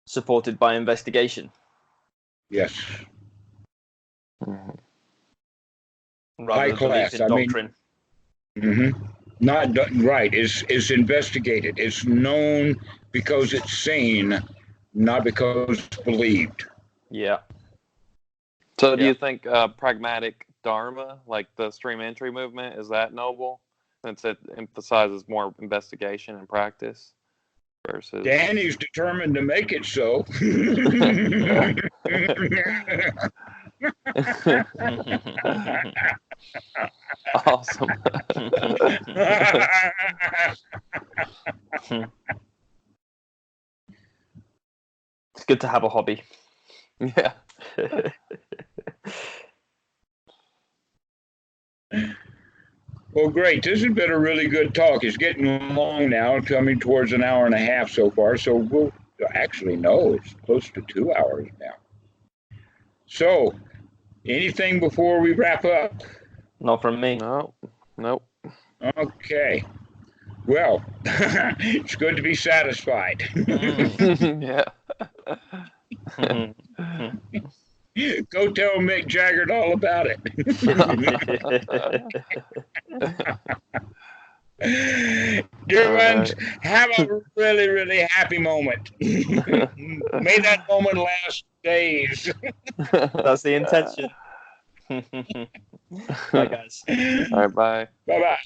supported by investigation. Yes. High class. Doctrine. Not right. It's investigated. It's known because it's seen, not because it's believed. Yeah. So do you think pragmatic Dharma, like the stream entry movement, is that noble, since it emphasizes more investigation and practice versus... Danny's determined to make it so. Awesome. It's good to have a hobby. Yeah. Well, great. This has been a really good talk. It's getting long now, coming towards an hour and a half so far. So we'll actually, no, it's close to 2 hours now. So, anything before we wrap up? Not from me. No. Nope. Okay. Well, it's good to be satisfied. Yeah. Go tell Mick Jagger all about it. Dear ones, have a really, really happy moment. May that moment last days. That's the intention. Bye, guys. All right, bye. Bye-bye.